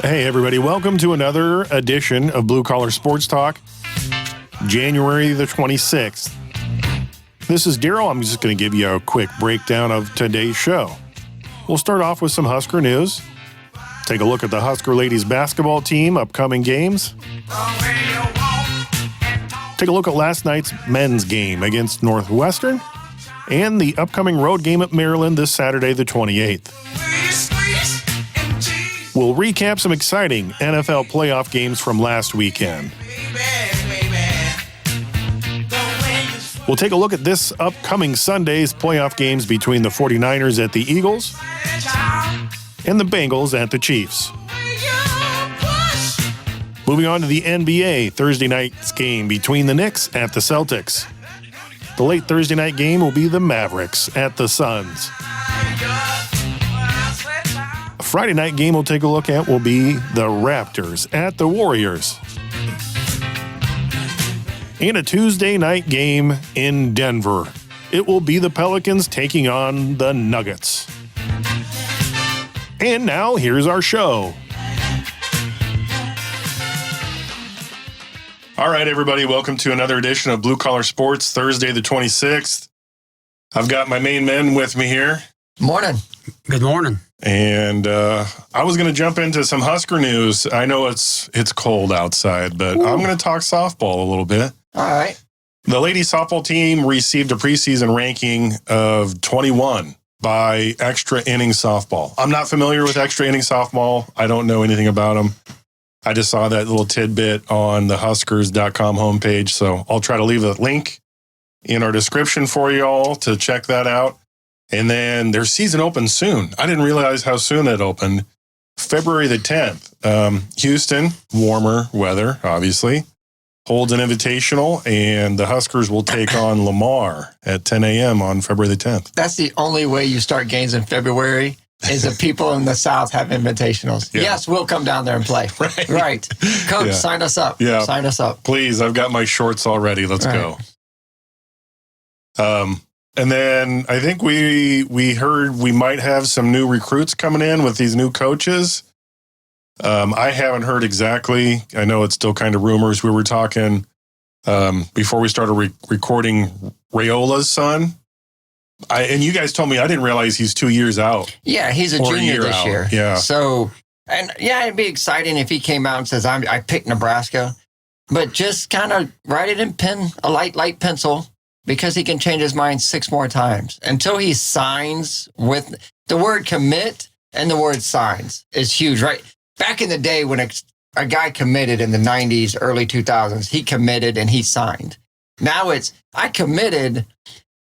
Hey, everybody. Welcome to another edition of Blue Collar Sports Talk, January the 26th. This is Daryl. I'm just going to give you a quick breakdown of today's show. We'll start off with some Husker news. Take a look at the Husker Ladies basketball team, upcoming games. Take a look at last night's men's game against Northwestern and the upcoming road game at Maryland this Saturday, the 28th. We'll recap some exciting NFL playoff games from last weekend. We'll take a look at this upcoming Sunday's playoff games between the 49ers at the Eagles and the Bengals at the Chiefs. Moving on to the NBA, Thursday night's game between the Knicks at the Celtics. The late Thursday night game will be the Mavericks at the Suns. A Friday night game we'll take a look at will be the Raptors at the Warriors. And a Tuesday night game in Denver. It will be the Pelicans taking on the Nuggets. And now, here's our show. All right, everybody, welcome to another edition of Blue Collar Sports, Thursday the 26th. I've got my main men with me here. Morning. Good morning. And I was going to jump into some Husker news. I know it's cold outside, but I'm going to talk softball a little bit. All right. The ladies softball team received a preseason ranking of 21 by Extra Innings Softball. I'm not familiar with Extra Innings Softball. I don't know anything about them. I just saw that little tidbit on the Huskers.com homepage, so I'll try to leave a link in our description for you all to check that out. And then their season opens soon. I didn't realize how soon it opened. February the 10th. Houston, warmer weather, obviously, holds an invitational, and the Huskers will take on Lamar at 10 a.m. on February the 10th. That's the only way you start games in February is the people in the South have invitationals. Yeah. Yes, we'll come down there and play. Right. Come, sign us up. Yeah. Sign us up. Please, I've got my shorts already. Let's go. And then I think we heard we might have some new recruits coming in with these new coaches. I haven't heard exactly. I know it's still kind of rumors. We were talking before we started recording Rayola's son. And you guys told me I didn't realize he's 2 years out. Yeah, he's a junior this year. Yeah. So, and yeah, it'd be exciting if he came out and says, I picked Nebraska. But just kind of write it in pen, a light pencil, because he can change his mind 6 more times. Until he signs with the word commit and the word signs is huge, right? Back in the day when a guy committed in the 90s, early 2000s, he committed and he signed. Now it's, I committed,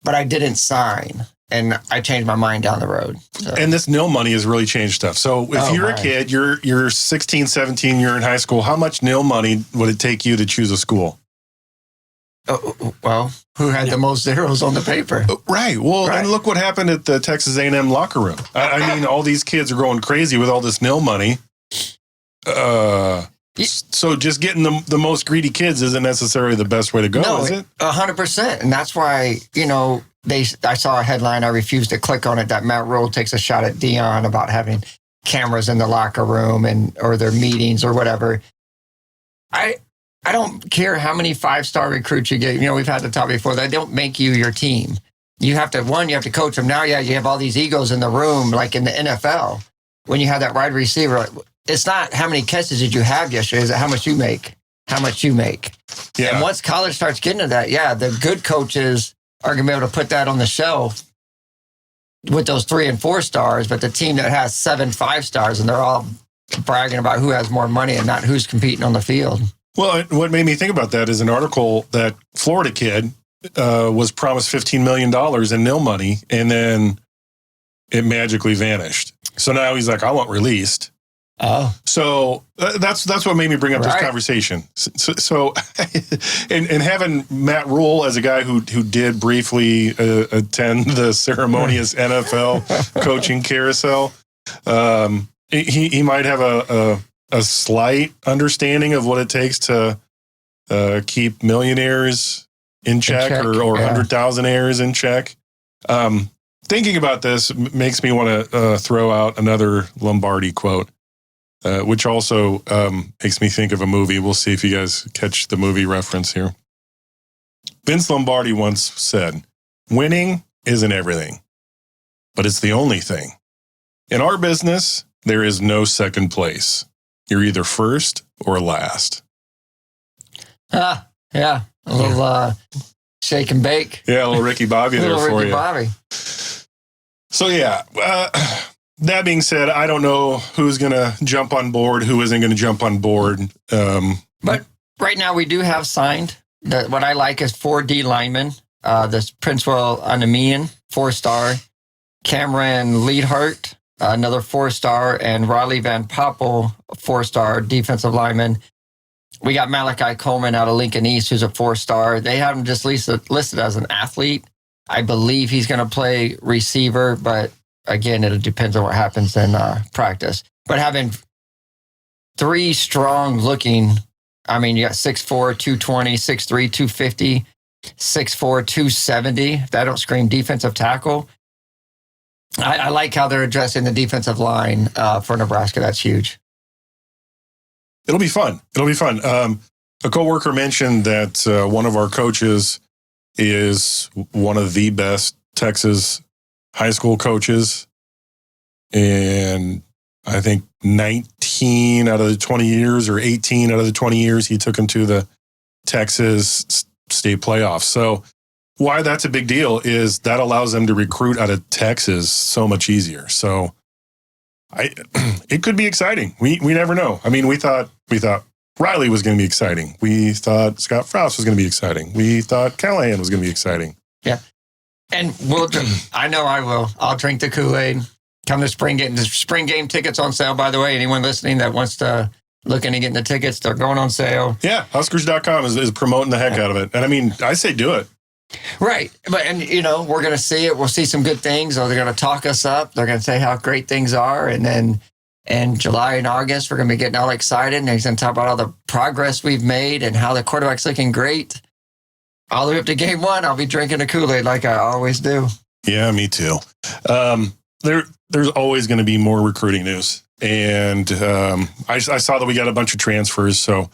but I didn't sign, and I changed my mind down the road. So. And this nil money has really changed stuff. So if you're a kid, you're 16, 17, you're in high school, how much nil money would it take you to choose a school? Well, who had the most zeros on the paper? Right. Well, and look what happened at the Texas A&M locker room. I mean, all these kids are going crazy with all this nil money. So just getting the most greedy kids isn't necessarily the best way to go, is it? 100%. And that's why, I saw a headline, I refused to click on it, that Matt Rule takes a shot at Dion about having cameras in the locker room or their meetings or whatever. I don't care how many 5-star recruits you get. We've had the talk before. They don't make you your team. You have to coach them. Now, you have all these egos in the room, like in the NFL. When you have that wide receiver, it's not how many catches did you have yesterday. It's how much you make. How much you make. Yeah. And once college starts getting to that, the good coaches are going to be able to put that on the shelf with those 3 and 4 stars. But the team that has 7 5-stars, and they're all bragging about who has more money and not who's competing on the field. Well, what made me think about that is an article that Florida kid was promised $15 million in nil money, and then it magically vanished. So now he's like, I want released. Oh. So that's what made me bring up this conversation. So and having Matt Rule as a guy who did briefly attend the ceremonious NFL coaching carousel, he might have a slight understanding of what it takes to keep millionaires in check, or 100,000aires in check. Thinking about this makes me want to throw out another Lombardi quote. which also makes me think of a movie. We'll see if you guys catch the movie reference here. Vince Lombardi once said, "Winning isn't everything, but it's the only thing. In our business, there is no second place. You're either first or last." Yeah. A little shake and bake. Yeah, a little Ricky Bobby there for Ricky you. Bobby. So, yeah, that being said, I don't know who's going to jump on board, who isn't going to jump on board. But right now we do have signed. What I like is 4 D linemen. This Princewell Anamian, 4-star. Cameron Leadhart, another 4-star. And Riley Van Poppel, 4-star defensive lineman. We got Malachi Coleman out of Lincoln East, who's a 4-star. They have him just listed as an athlete. I believe he's going to play receiver, but again, it depends on what happens in practice. But having 3 strong looking, I mean, you got 6'4", 220, 6'3", 250, 6'4", 270. If that don't scream defensive tackle. I like how they're addressing the defensive line for Nebraska. That's huge. It'll be fun. A coworker mentioned that one of our coaches is one of the best Texas high school coaches. And I think 19 out of the 20 years or 18 out of the 20 years, he took him to the Texas state playoffs. So why that's a big deal is that allows them to recruit out of Texas so much easier. So it could be exciting. We never know. I mean, we thought Riley was going to be exciting. We thought Scott Frost was going to be exciting. We thought Callahan was going to be exciting. Yeah. And I know I will. I'll drink the Kool-Aid. Come to spring game. The spring game tickets on sale, by the way. Anyone listening that wants to look into getting the tickets, they're going on sale. Yeah. Huskers.com is promoting the heck out of it. And I mean, I say do it. Right. But we're going to see it. We'll see some good things, or they're going to talk us up. They're going to say how great things are. And then in July and August, we're going to be getting all excited. And he's going to talk about all the progress we've made and how the quarterback's looking great. All the way up to game 1, I'll be drinking a Kool-Aid like I always do. Yeah, me too. There's always going to be more recruiting news. And I saw that we got a bunch of transfers. So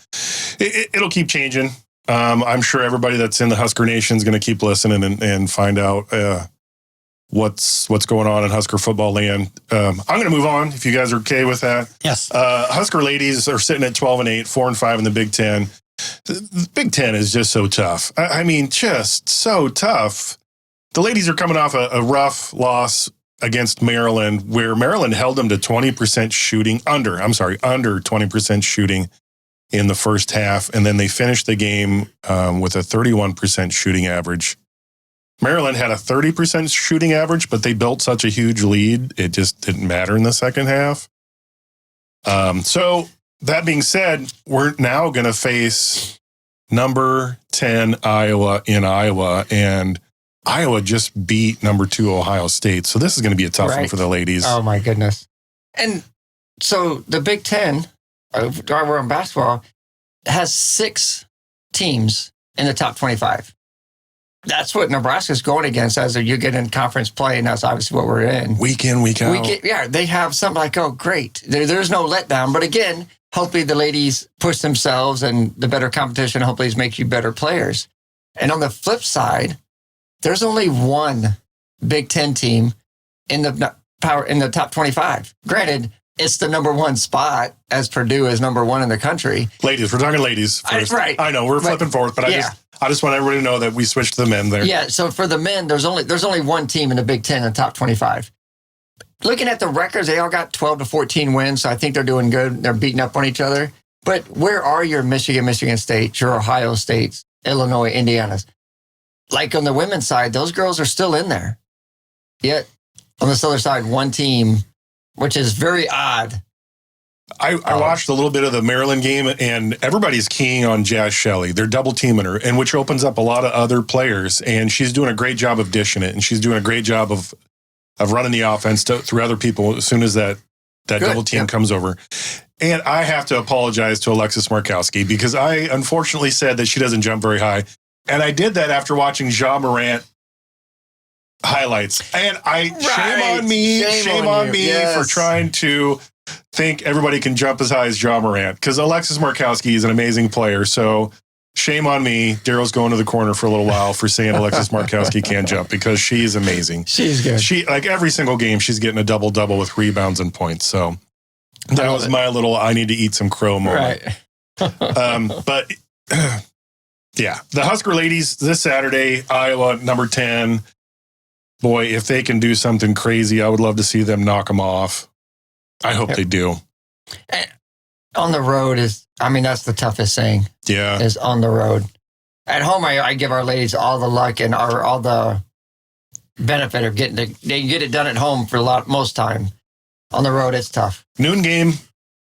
it'll keep changing. I'm sure everybody that's in the Husker Nation is going to keep listening and find out what's going on in Husker football land. I'm going to move on if you guys are okay with that. Yes. Husker Ladies are sitting at 12-8, 4-5 in the Big Ten. The Big Ten is just so tough. I mean, just so tough. The ladies are coming off a rough loss against Maryland, where Maryland held them to 20% shooting, under 20% shooting in the first half. And then they finished the game with a 31% shooting average. Maryland had a 30% shooting average, but they built such a huge lead, it just didn't matter in the second half. So that being said, we're now going to face number 10 Iowa in Iowa, and Iowa just beat number 2 Ohio State. So this is going to be a tough one for the ladies. Oh, my goodness. And so the Big Ten, we're in basketball, has 6 teams in the top 25. That's what Nebraska's going against as you get in conference play, and that's obviously what we're in. Week in, week out. They have something like, oh, great. There's no letdown. But again, hopefully the ladies push themselves, and the better competition hopefully makes you better players. And on the flip side, there's only one Big Ten team in the top 25. Granted, it's the number 1 spot, as Purdue is number 1 in the country. Ladies, we're talking ladies first. Right. I know we're flipping forth, but I just want everybody to know that we switched to the men there. Yeah. So for the men, there's only one team in the Big Ten in the top 25. Looking at the records, they all got 12 to 14 wins. So I think they're doing good. They're beating up on each other. But where are your Michigan State, your Ohio States, Illinois, Indiana's? Like on the women's side, those girls are still in there. Yet on this other side, one team, which is very odd. I watched a little bit of the Maryland game, and everybody's keying on Jazz Shelley. They're double teaming her, and which opens up a lot of other players. And she's doing a great job of dishing it, and she's doing a great job of running the offense through other people as soon as that double team comes over. And I have to apologize to Alexis Markowski, because I unfortunately said that she doesn't jump very high. And I did that after watching Ja Morant highlights. And shame on me yes. for trying to think everybody can jump as high as John Morant because Alexis Markowski is an amazing player. So shame on me. Daryl's going to the corner for a little while for saying Alexis Markowski can't jump because she's amazing. She's good. She like every single game, she's getting a double-double with rebounds and points. So that was my little I need to eat some crow moment. Right. But yeah, the Husker Ladies this Saturday, Iowa, number 10. Boy, if they can do something crazy, I would love to see them knock them off. I hope they do. On the road that's the toughest thing. Yeah. Is on the road. At home, I give our ladies all the luck and all the benefit of they get it done at home for most time. On the road, it's tough. Noon game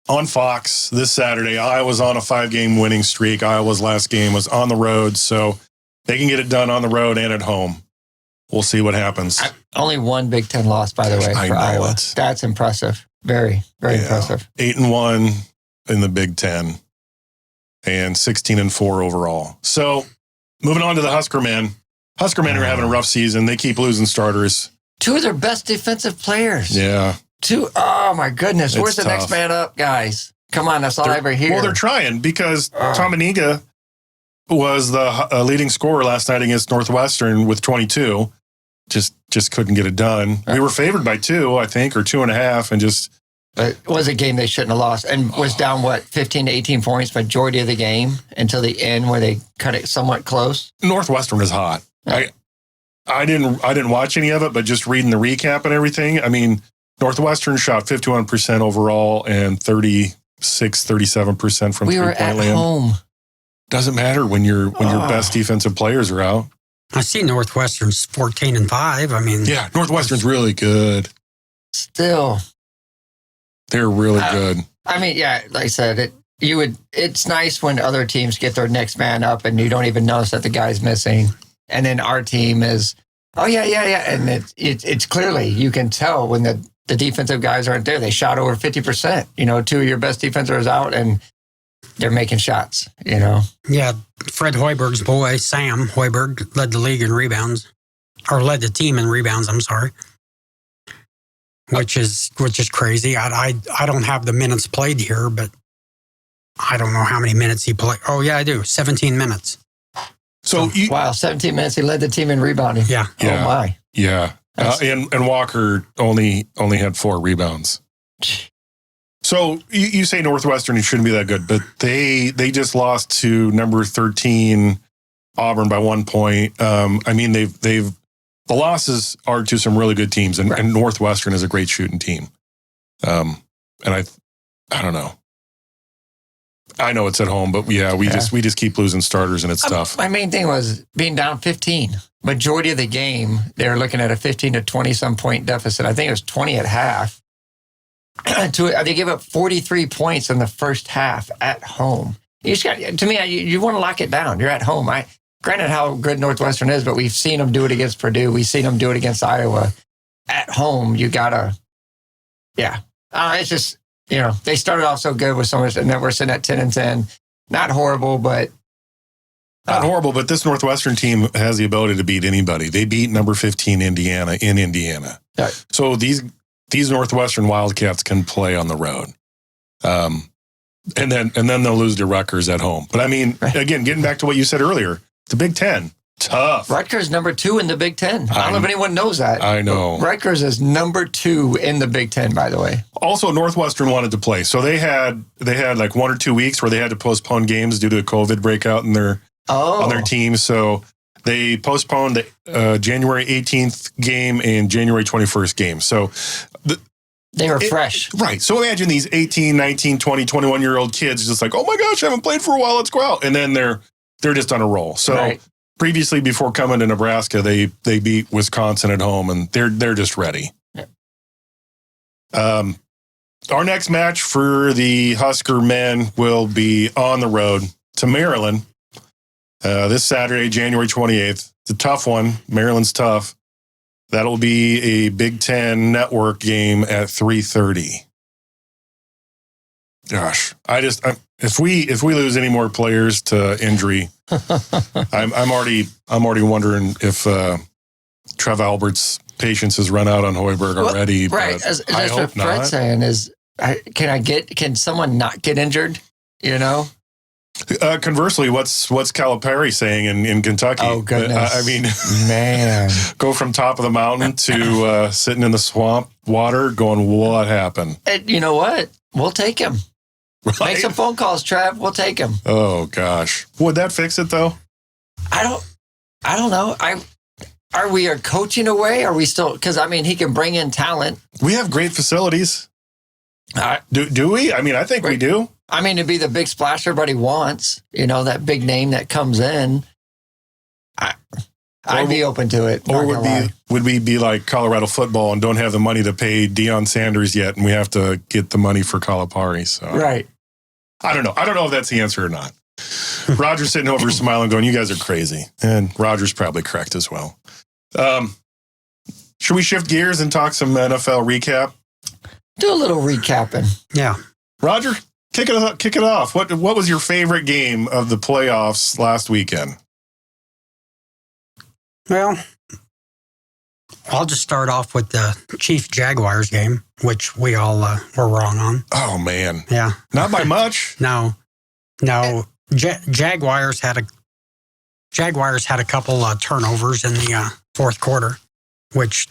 on Fox this Saturday. Iowa's on a 5-game winning streak. Iowa's last game was on the road, so they can get it done on the road and at home. We'll see what happens. Only one Big Ten loss, by the way, for Iowa. That's impressive. Very, very impressive. 8-1 in the Big Ten and 16-4 overall. So moving on to the Husker men. Husker men are having a rough season. They keep losing starters. 2 of their best defensive players. Yeah. 2. Oh, my goodness. It's Where's the next man up, guys? Come on, that's all I ever hear. Well, they're trying because Tomaniga was the leading scorer last night against Northwestern with 22. Just couldn't get it done. We were favored by 2, I think, or 2.5, and just. But it was a game they shouldn't have lost, and was down 15 to 18 points majority of the game until the end where they cut it somewhat close. Northwestern is hot. I didn't watch any of it, but just reading the recap and everything. I mean, Northwestern shot 51% overall and 37% from 3-point land. We were at home. Doesn't matter when your best defensive players are out. I see Northwestern's 14-5. I mean, yeah, Northwestern's really good. Still, they're really good. I mean, yeah, like I said, it's nice when other teams get their next man up and you don't even notice that the guy's missing, and then our team is, and it's clearly you can tell when the defensive guys aren't there. They shot over 50%. 2 of your best defenders out and they're making shots, Yeah, Fred Hoiberg's boy, Sam Hoiberg, led the league in rebounds, or led the team in rebounds, I'm sorry, which is crazy. I don't have the minutes played here, but I don't know how many minutes he played. Oh, yeah, I do. 17 minutes. So wow, 17 minutes. He led the team in rebounding. Yeah. Oh, my. Yeah. And Walker only had 4 rebounds. So you say Northwestern shouldn't be that good, but they just lost to number 13 Auburn by 1 point. I mean, the losses are to some really good teams, and Northwestern is a great shooting team. And I don't know. I know it's at home, but we just keep losing starters, and it's tough. My main thing was being down 15. Majority of the game, they were looking at a 15 to 20 some point deficit. I think it was 20 at half. They gave up 43 points in the first half at home. You want to lock it down. You're at home. Granted how good Northwestern is, but we've seen them do it against Purdue. We've seen them do it against Iowa. At home, you gotta, it's just, they started off so good with so much, and then we're sitting at 10-10. Not horrible, but this Northwestern team has the ability to beat anybody. They beat number 15 Indiana in Indiana. Right. So these Northwestern Wildcats can play on the road. And then they'll lose to Rutgers at home. But I mean, again, getting back to what you said earlier, the Big Ten, tough. Rutgers number 2 in the Big Ten. I don't know if anyone knows that. I know. Rutgers is number 2 in the Big Ten, by the way. Also, Northwestern wanted to play. So they had like 1 or 2 weeks where they had to postpone games due to a COVID breakout on their team. So they postponed the January 18th game and January 21st game. So they were fresh. Right. So imagine these 18, 19, 20, 21-year-old kids just like, oh my gosh, I haven't played for a while. Let's go out. And then they're just on a roll. So previously, before coming to Nebraska, they beat Wisconsin at home, and they're just ready. Yeah. Our next match for the Husker men will be on the road to Maryland this Saturday, January 28th. It's a tough one. Maryland's tough. That'll be a Big Ten Network game at 3:30. Gosh, if we lose any more players to injury, I'm already wondering if Trev Albert's patience has run out on Hoiberg already. Right, but as I hope what Fred's saying is Can someone not get injured? You know? Conversely, what's Calipari saying in Kentucky? Oh, goodness. I mean, man, go from top of the mountain to sitting in the swamp water going, what happened? And you know what? We'll take him. Right? Make some phone calls, Trav. We'll take him. Oh, gosh. Would that fix it, though? I don't know. Are we coaching away? Are we still? Because, I mean, he can bring in talent. We have great facilities. Do we? I mean, I think we do. I mean, to be the big splash everybody wants, you know, that big name that comes in, I'd be open to it. Or would we be like Colorado football and don't have the money to pay Deion Sanders yet, and we have to get the money for Calipari? So right. I don't know. I don't know if that's the answer or not. Roger's sitting over smiling, going, "You guys are crazy," and Roger's probably correct as well. Should we shift gears and talk some NFL recap? Do a little recapping. Yeah, Roger. Kick it off. What was your favorite game of the playoffs last weekend? well, I'll just start off with the Chiefs-Jaguars game, which we all were wrong on. Oh, man. Yeah. Not by much. No. Jaguars had a couple turnovers in the fourth quarter, which,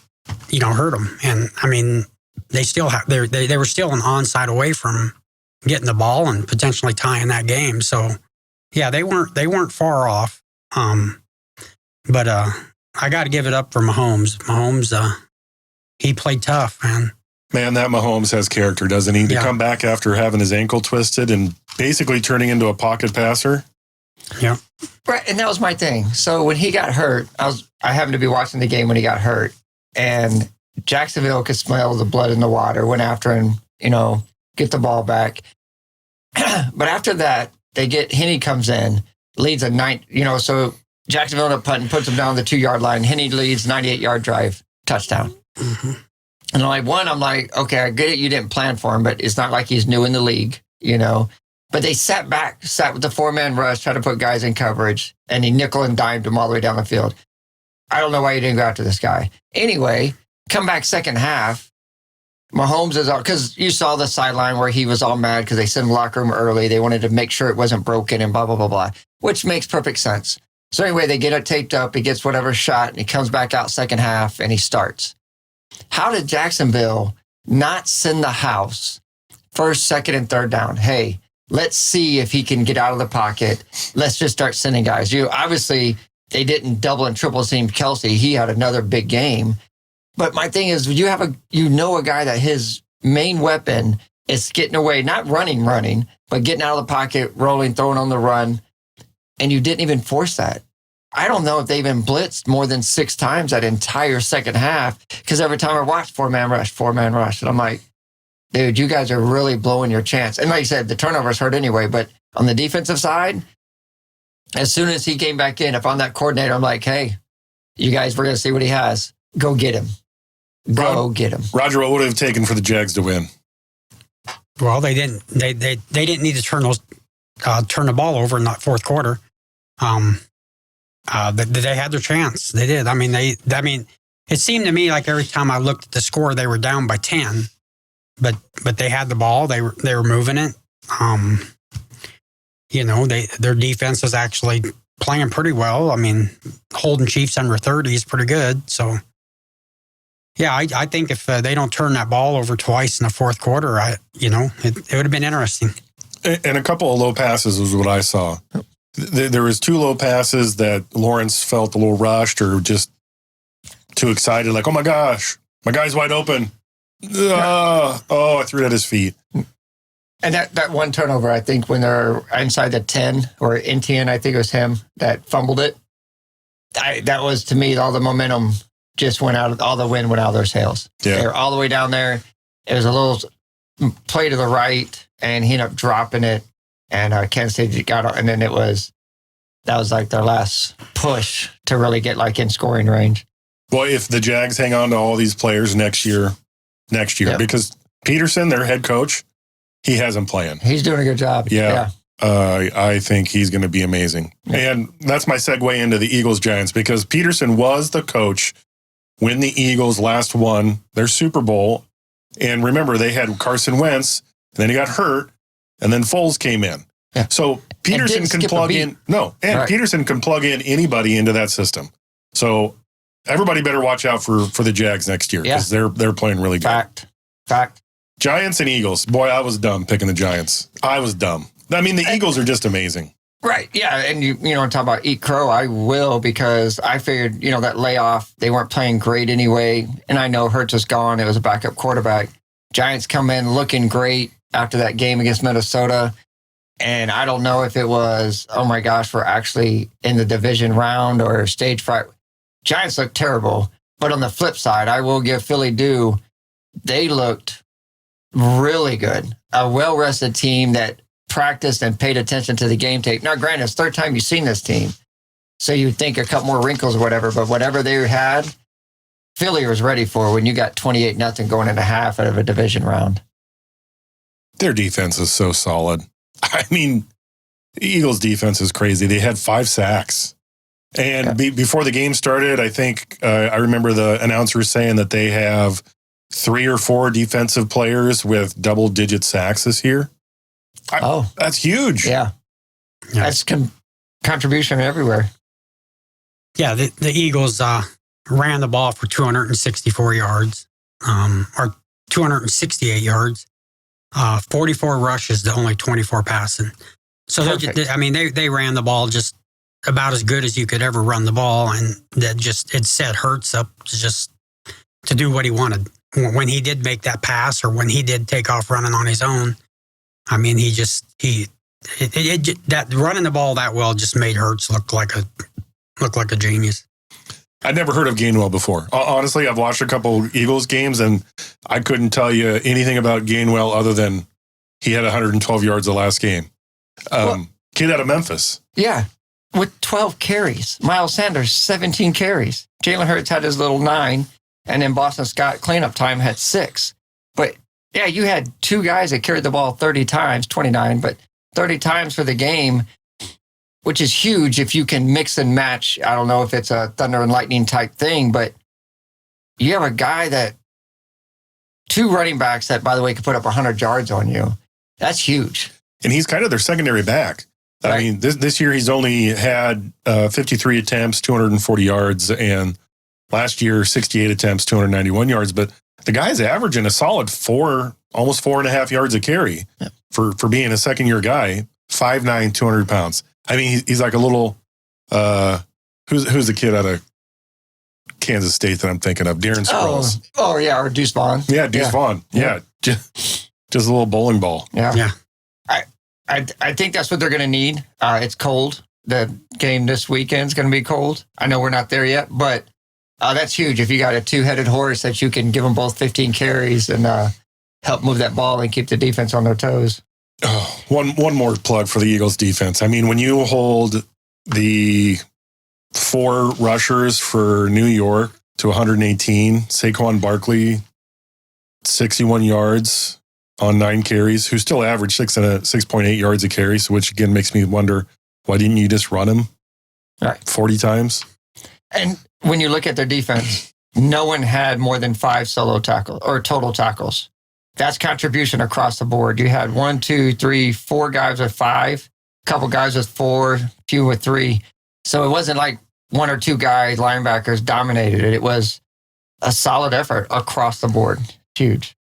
hurt them. And, I mean, they still they were still an onside away from getting the ball and potentially tying that game. So, yeah, they weren't far off. But I got to give it up for Mahomes. Mahomes, he played tough, man. Man, that Mahomes has character, doesn't he? To come back after having his ankle twisted and basically turning into a pocket passer. Yeah. Right, and that was my thing. So when he got hurt, I happened to be watching the game when he got hurt, and Jacksonville could smell the blood in the water, went after him, get the ball back. But after that, Henne comes in, leads a 9, so Jacksonville ended up punting, puts him down the 2-yard line. Henne leads 98-yard drive, touchdown. Mm-hmm. And I'm like, okay, I get it. You didn't plan for him, but it's not like he's new in the league, But they sat with the 4-man rush, tried to put guys in coverage, and he nickel and dimed him all the way down the field. I don't know why you didn't go after this guy. Anyway, come back second half. Mahomes is all, because you saw the sideline where he was all mad because they sent him to the locker room early. They wanted to make sure it wasn't broken and blah, blah, blah, blah, which makes perfect sense. So anyway, they get it taped up. He gets whatever shot and he comes back out second half and he starts. How did Jacksonville not send the house first, second, and third down? Hey, let's see if he can get out of the pocket. Let's just start sending guys. Obviously, they didn't double and triple team Kelsey. He had another big game. But my thing is, you have a guy that his main weapon is getting away, not running, but getting out of the pocket, rolling, throwing on the run. And you didn't even force that. I don't know if they even blitzed more than 6 times that entire second half, because every time I watched 4-man rush. And I'm like, dude, you guys are really blowing your chance. And like you said, the turnovers hurt anyway. But on the defensive side, as soon as he came back in, if I'm that coordinator, I'm like, hey, you guys, we're going to see what he has. Go get him. Get him. Roger, what would it have taken for the Jags to win? Well, they didn't. They didn't need to turn the ball over in that fourth quarter. They had their chance. They did. I mean, it seemed to me like every time I looked at the score, they were down by 10, but they had the ball. They were moving it. Their defense was actually playing pretty well. I mean, holding Chiefs under 30 is pretty good. So, yeah, I think if they don't turn that ball over twice in the fourth quarter, it would have been interesting. And a couple of low passes was what I saw. There was 2 low passes that Lawrence felt a little rushed or just too excited, like, oh my gosh, my guy's wide open. I threw it at his feet. And that one turnover, I think, when they're inside the 10 or in 10, I think it was him that fumbled it. That was, to me, all the momentum just went out, all the wind went out of their sails. Yeah. They were all the way down there. It was a little play to the right, and he ended up dropping it. And Kansas State got, and then that was like their last push to really get like in scoring range. Well, if the Jags hang on to all these players next year, yep. Because Peterson, their head coach, he has them playing. He's doing a good job. Yeah. I think he's going to be amazing. Yeah. And that's my segue into the Eagles-Giants, because Peterson was the coach when the Eagles last won their Super Bowl And remember, they had Carson Wentz, and then he got hurt, and then Foles came in. Yeah. So Peterson can plug in. No, and right. Peterson can plug in anybody into that system. So everybody better watch out for the Jags next year because they're playing really good. Fact. Giants and Eagles. Boy, I was dumb picking the Giants. I was dumb. I mean, the Eagles are just amazing. Right. Yeah. And you talk about eat crow. I will, because I figured, that layoff, they weren't playing great anyway. And I know Hurts is gone. It was a backup quarterback. Giants come in looking great after that game against Minnesota. And I don't know if it was, oh my gosh, we're actually in the division round or stage fright. Giants looked terrible. But on the flip side, I will give Philly due. They looked really good. A well-rested team that practiced and paid attention to the game tape. Now, granted, it's the third time you've seen this team. So you'd think a couple more wrinkles or whatever, but whatever they had, Philly was ready for when you got 28-0 going into half out of a division round. Their defense is so solid. I mean, the Eagles' defense is crazy. They had 5 sacks. And before the game started, I think I remember the announcer saying that they have 3 or 4 defensive players with double-digit sacks this year. That's huge. Yeah. That's contribution everywhere. Yeah, the Eagles ran the ball for 264 yards, or 268 yards, 44 rushes to only 24 passing. So, they ran the ball just about as good as you could ever run the ball, and it set Hurts up to do what he wanted. When he did make that pass or when he did take off running on his own, I mean, that running the ball that well just made Hurts look like a genius. I'd never heard of Gainwell before. Honestly, I've watched a couple Eagles games and I couldn't tell you anything about Gainwell other than he had 112 yards the last game. Kid out of Memphis. Yeah, with 12 carries. Miles Sanders, 17 carries. Jalen Hurts had his little 9, and then Boston Scott cleanup time had 6. But yeah, you had 2 guys that carried the ball 30 times, 29, but 30 times for the game, which is huge if you can mix and match. I don't know if it's a thunder and lightning type thing, but you have a guy that 2 running backs that, by the way, could put up 100 yards on you. That's huge. And he's kind of their secondary back. Right. I mean, this year he's only had 53 attempts, 240 yards, and last year 68 attempts, 291 yards. But the guy's averaging a solid 4, almost 4.5 yards a carry for being a second-year guy, 5'9", 200 pounds. I mean, he's like a little, who's the kid out of Kansas State that I'm thinking of? Darren Sproles. Oh yeah, or Deuce Vaughn. Yeah, Deuce Vaughn. Yeah, just a little bowling ball. Yeah. I think that's what they're going to need. It's cold. The game this weekend is going to be cold. I know we're not there yet, but that's huge. If you got a 2-headed horse that you can give them both 15 carries and help move that ball and keep the defense on their toes. Oh, one more plug for the Eagles defense. I mean, when you hold the 4 rushers for New York to 118, Saquon Barkley, 61 yards on 9 carries, who still averaged 6.8 yards a carry, so which again makes me wonder, why didn't you just run him 40 times? And when you look at their defense, no one had more than 5 solo tackles or total tackles. That's contribution across the board. You had 1, 2, 3, 4 guys with 5, a couple guys with 4, few with 3. So it wasn't like 1 or 2 guys, linebackers, dominated it. It was a solid effort across the board. Huge.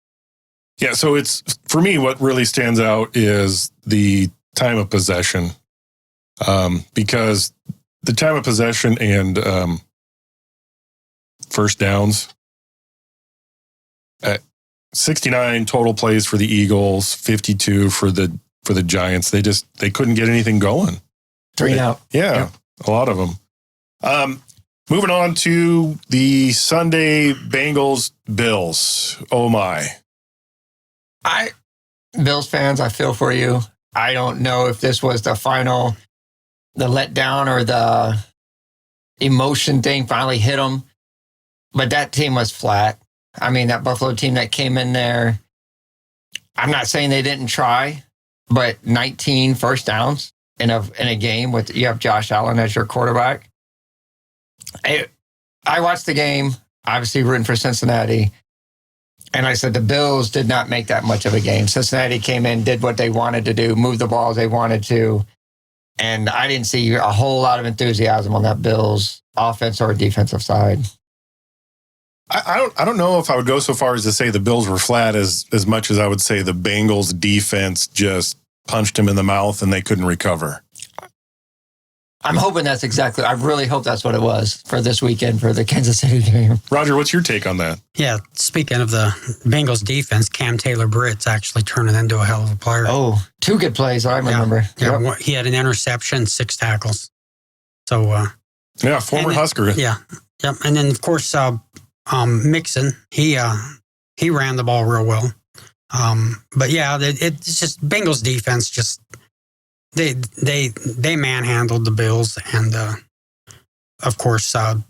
Yeah, so it's, for me, what really stands out is the time of possession, because the time of possession and first downs, 69 total plays for the Eagles, 52 for the Giants. They couldn't get anything going. 3 out. Yeah, a lot of them. Moving on to the Sunday Bengals-Bills. Oh my. Bills fans, I feel for you. I don't know if this was the letdown or the emotion thing finally hit them, but that team was flat. I mean, that Buffalo team that came in there, I'm not saying they didn't try, but 19 first downs in a game with, you have Josh Allen as your quarterback. I watched the game, obviously rooting for Cincinnati. And I said the Bills did not make that much of a game. Cincinnati came in, did what they wanted to do, moved the ball as they wanted to. And I didn't see a whole lot of enthusiasm on that Bills offense or defensive side. I don't know if I would go so far as to say the Bills were flat as much as I would say the Bengals defense just punched him in the mouth and they couldn't recover. I'm hoping that's exactly, I really hope that's what it was for this weekend for the Kansas City game. Roger, what's your take on that? Yeah, speaking of the Bengals defense, Cam Taylor-Britt's actually turning into a hell of a player. Oh, 2 good plays, I remember. Yeah, Yep. he had an interception, 6 tackles. So, Yeah, former Husker. Yeah, yep. And then, of course, Mixon, he ran the ball real well. But yeah, it's just Bengals defense. Just they manhandled the Bills, and of course, Joe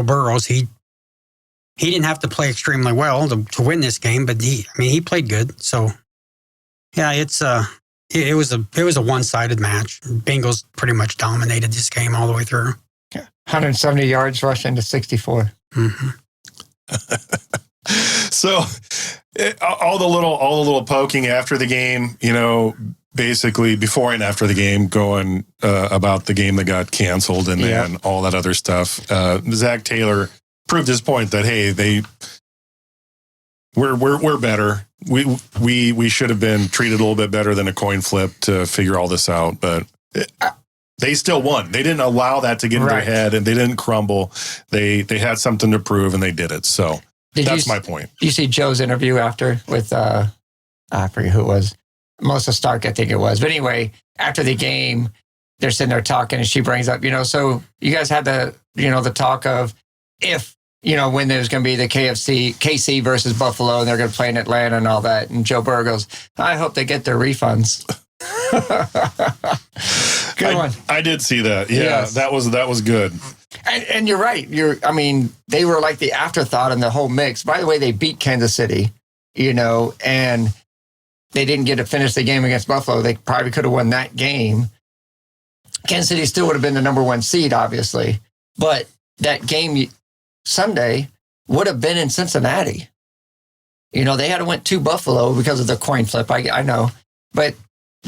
Burrows. He didn't have to play extremely well to win this game, but he played good. So yeah, it was a one-sided match. Bengals pretty much dominated this game all the way through. 170 yards rushing to 64. Mm-hmm. So all the little poking after the game, basically before and after the game, going about the game that got canceled and then all that other stuff. Zach Taylor proved his point that hey, we're better. We should have been treated a little bit better than a coin flip to figure all this out, but they still won. They didn't allow that to get in their head, and they didn't crumble. They had something to prove, and they did it. So that's my point. You see Joe's interview after with I forget who it was, Melissa Stark, I think it was. But anyway, after the game, they're sitting there talking, and she brings up, so you guys had the talk of if when there's going to be the KC versus Buffalo, and they're going to play in Atlanta and all that. And Joe Burrow goes, I hope they get their refunds. Good one. I did see that. Yeah, yes. that was good. And you're right. They were like the afterthought in the whole mix. By the way, they beat Kansas City, and they didn't get to finish the game against Buffalo. They probably could have won that game. Kansas City still would have been the number 1 seed, obviously. But that game Sunday would have been in Cincinnati. They had to went to Buffalo because of the coin flip. I know. But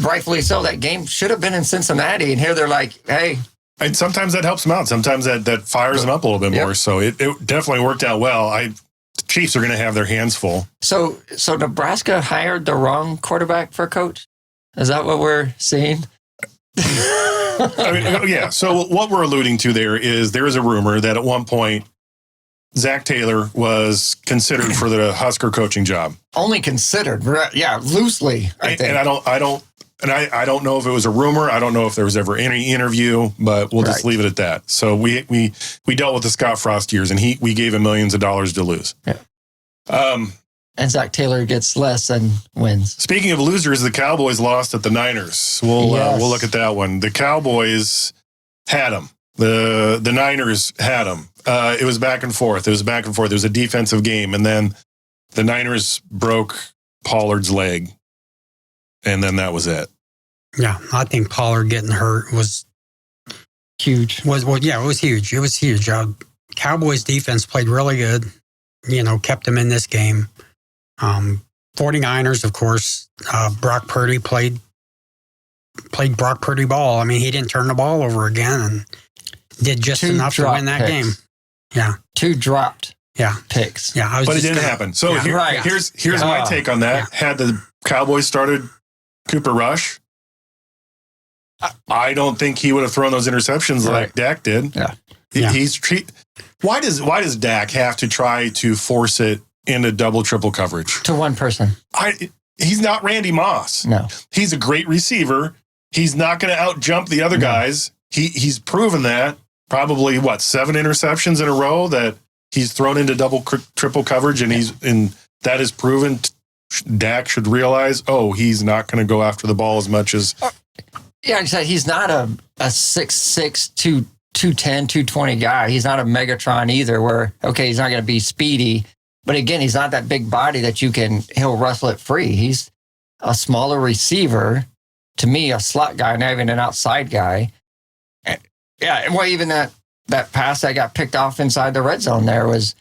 rightfully so, that game should have been in Cincinnati. And here they're like, hey. And sometimes that helps them out. Sometimes that fires them up a little bit more. So it definitely worked out well. The Chiefs are going to have their hands full. So Nebraska hired the wrong quarterback for coach? Is that what we're seeing? Yeah. So what we're alluding to there is a rumor that at one point Zach Taylor was considered for the Husker coaching job. Only considered, yeah, loosely. I think. And I don't know if it was a rumor. I don't know if there was ever any interview, but we'll just leave it at that. So we dealt with the Scott Frost years, and we gave him millions of dollars to lose. Yeah. And Zach Taylor gets less and wins. Speaking of losers, the Cowboys lost at the Niners. We'll look at that one. The Cowboys had them. The Niners had them. It was back and forth. It was a defensive game, and then the Niners broke Pollard's leg, and then that was it. Yeah, I think Pollard getting hurt was huge. It was huge. It was huge. Cowboys defense played really good. Kept them in this game. 49ers, of course. Brock Purdy played Brock Purdy ball. He didn't turn the ball over again and did just enough to win that game. Yeah, 2 dropped. Yeah, picks. Yeah, but it didn't happen. So here's my take on that. Yeah. Had the Cowboys started Cooper Rush, I don't think he would have thrown those interceptions like Dak did. Yeah. Why does Dak have to try to force it into double, triple coverage? To one person. He's not Randy Moss. No. He's a great receiver. He's not going to out-jump the other guys. He's proven that. Probably, 7 interceptions in a row that he's thrown into double, triple coverage, and that is proven. Dak should realize, he's not going to go after the ball as much as... Yeah, he's not a 6'6", 210, 220 guy. He's not a Megatron either where, he's not going to be speedy. But again, he's not that big body that he'll wrestle it free. He's a smaller receiver. To me, a slot guy, not even an outside guy. Yeah, and even that pass that got picked off inside the red zone there was,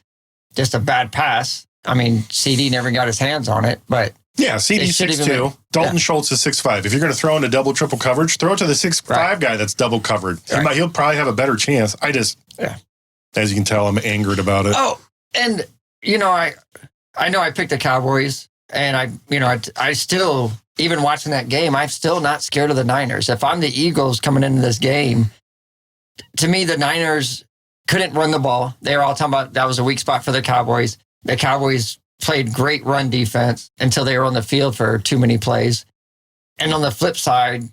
just a bad pass. I mean, CD never got his hands on it, but yeah, CD 6'2". Dalton Schultz is 6'5". If you're going to throw into double, triple coverage, throw it to the 6'5" guy that's double covered. Right. He'll probably have a better chance. As you can tell, I'm angered about it. Oh, and I know I picked the Cowboys, and I still, even watching that game, I'm still not scared of the Niners. If I'm the Eagles coming into this game, to me, the Niners couldn't run the ball. They were all talking about that was a weak spot for the Cowboys. The Cowboys played great run defense until they were on the field for too many plays. And on the flip side,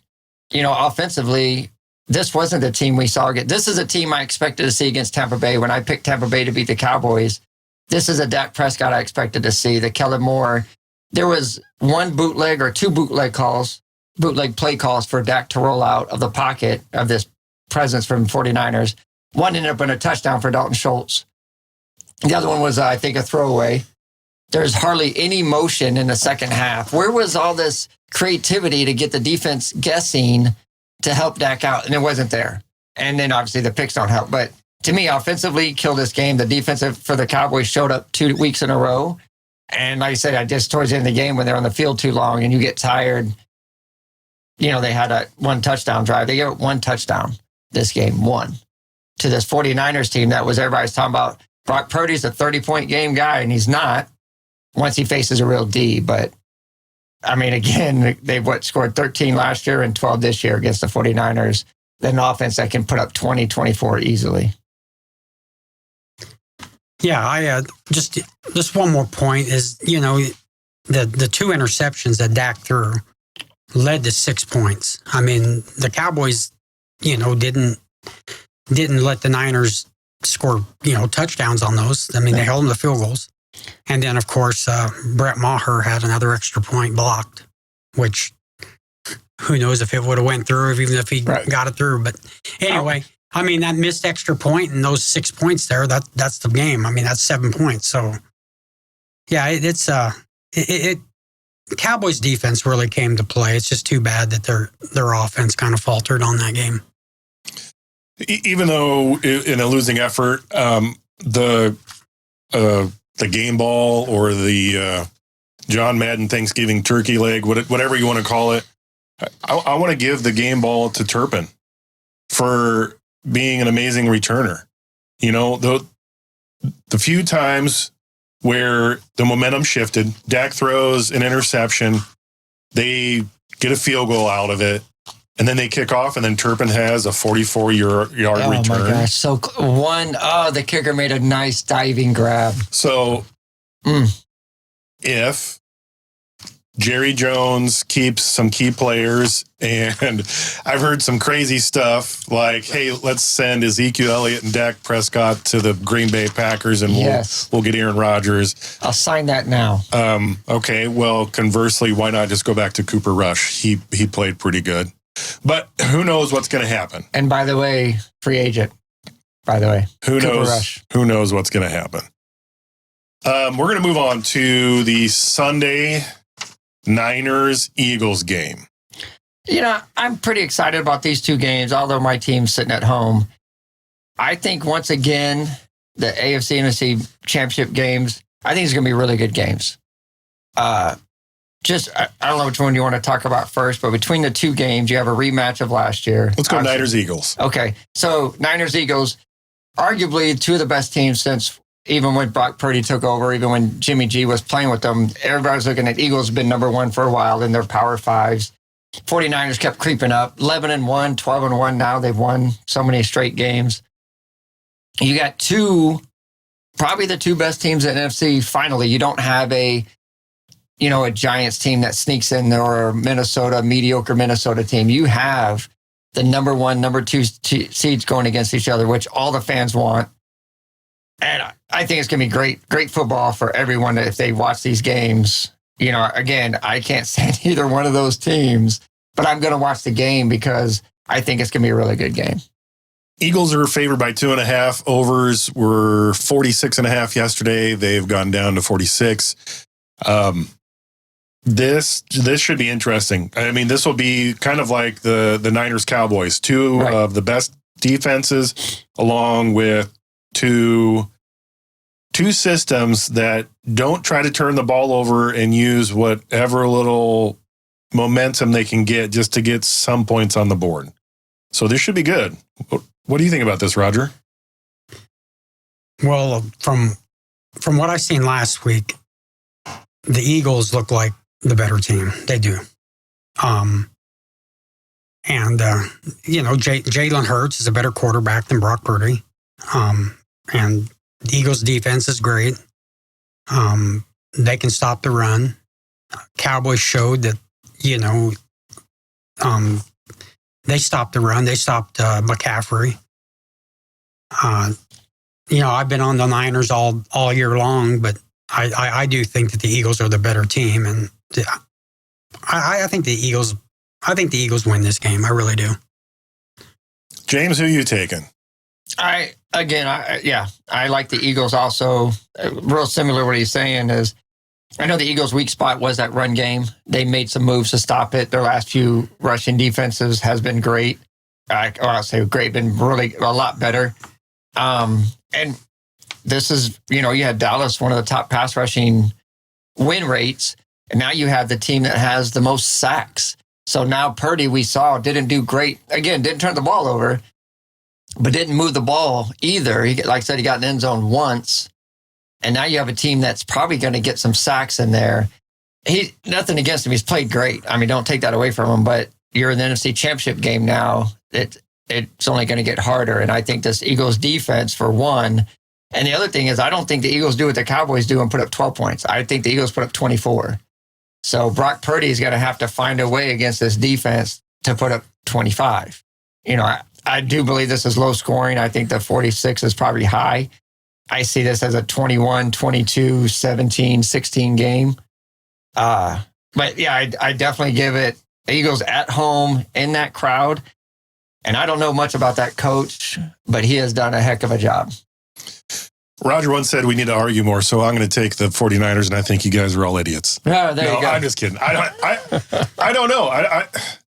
offensively, this wasn't the team we saw again. This is a team I expected to see against Tampa Bay. When I picked Tampa Bay to beat the Cowboys, this is a Dak Prescott I expected to see. The Kellen Moore, there was one bootleg or two bootleg play calls for Dak to roll out of the pocket of this presence from 49ers. One ended up in a touchdown for Dalton Schultz. The other one was, I think, a throwaway. There's hardly any motion in the second half. Where was all this creativity to get the defense guessing to help Dak out? And it wasn't there. And then obviously the picks don't help. But to me, offensively, killed this game. The defensive for the Cowboys showed up 2 weeks in a row. And like I said, towards the end of the game, when they're on the field too long and you get tired, they had a one touchdown drive. They gave up one touchdown this game, one, to this 49ers team that was everybody's talking about. Brock Purdy's a 30-point game guy, and he's not once he faces a real D. But, I mean, again, they've scored 13 last year and 12 this year against the 49ers. Then an offense that can put up 20, 24 easily. Yeah, I just one more point is, the 2 interceptions that Dak threw led to 6 points. I mean, the Cowboys, didn't let the Niners score, touchdowns on those. I mean, they held them to field goals. And then, of course, Brett Maher had another extra point blocked, which who knows if it would have went through, even if he got it through. But anyway, I mean, that missed extra point and those 6 points there, that's the game. I mean, that's 7 points. So, yeah, it's Cowboys defense really came to play. It's just too bad that their offense kind of faltered on that game. Even though in a losing effort, the game ball or the John Madden Thanksgiving turkey leg, whatever you want to call it, I want to give the game ball to Turpin for being an amazing returner. The few times where the momentum shifted, Dak throws an interception, they get a field goal out of it, and then they kick off, and then Turpin has a 44-yard return. Oh, my gosh. So the kicker made a nice diving grab. So if Jerry Jones keeps some key players, and I've heard some crazy stuff like, hey, let's send Ezekiel Elliott and Dak Prescott to the Green Bay Packers, and we'll get Aaron Rodgers. I'll sign that now. Okay, well, conversely, why not just go back to Cooper Rush? He played pretty good. But who knows what's going to happen? And by the way, free agent. By the way, Who knows what's going to happen? We're going to move on to the Sunday Niners-Eagles game. I'm pretty excited about these two games, although my team's sitting at home. I think, once again, the AFC and NFC championship games, I think it's going to be really good games. I don't know which one you want to talk about first, but between the two games, you have a rematch of last year. Let's go Niners-Eagles. Okay, so Niners-Eagles, arguably two of the best teams since even when Brock Purdy took over, even when Jimmy G was playing with them. Everybody's looking at Eagles been number one for a while in their Power Fives. 49ers kept creeping up, 11-1, 12-1 now. They've won so many straight games. You got probably the two best teams in NFC. Finally, you don't have a Giants team that sneaks in there, or a mediocre Minnesota team. You have the number one, number two seeds going against each other, which all the fans want. And I think it's going to be great football for everyone if they watch these games. Again, I can't stand either one of those teams, but I'm going to watch the game because I think it's going to be a really good game. Eagles are favored by 2.5. Overs were 46.5 yesterday. They've gone down to 46. This should be interesting. I mean, this will be kind of like the Niners Cowboys, two of the best defenses, along with two two systems that don't try to turn the ball over and use whatever little momentum they can get just to get some points on the board. So this should be good. What do you think about this, Roger? Well, from what I seen last week, the Eagles look like the better team. They do. Jalen Hurts is a better quarterback than Brock Purdy. And the Eagles' defense is great. They can stop the run. Cowboys showed that, they stopped the run. They stopped McCaffrey. I've been on the Niners all year long, but I do think that the Eagles are the better team, and I think the Eagles win this game. I really do. James, who are you taking? I like the Eagles also. Real similar to what he's saying is, I know the Eagles' weak spot was that run game. They made some moves to stop it. Their last few rushing defenses has been great. I'll say great, been really a lot better. And this is, you had Dallas, one of the top pass rushing win rates. And now you have the team that has the most sacks. So now Purdy, we saw, didn't do great. Again, didn't turn the ball over, but didn't move the ball either. Like I said, he got in the end zone once. And now you have a team that's probably going to get some sacks in there. Nothing against him. He's played great. I mean, don't take that away from him, but you're in the NFC Championship game now. It's only going to get harder. And I think this Eagles defense, for one, and the other thing is, I don't think the Eagles do what the Cowboys do and put up 12 points. I think the Eagles put up 24. So Brock Purdy is going to have to find a way against this defense to put up 25. I do believe this is low scoring. I think the 46 is probably high. I see this as a 21, 22, 17, 16 game. But yeah, I definitely give it Eagles at home in that crowd. And I don't know much about that coach, but he has done a heck of a job. Roger once said we need to argue more, so I'm going to take the 49ers, and I think you guys are all idiots. Oh, there you go. I'm just kidding. I don't know.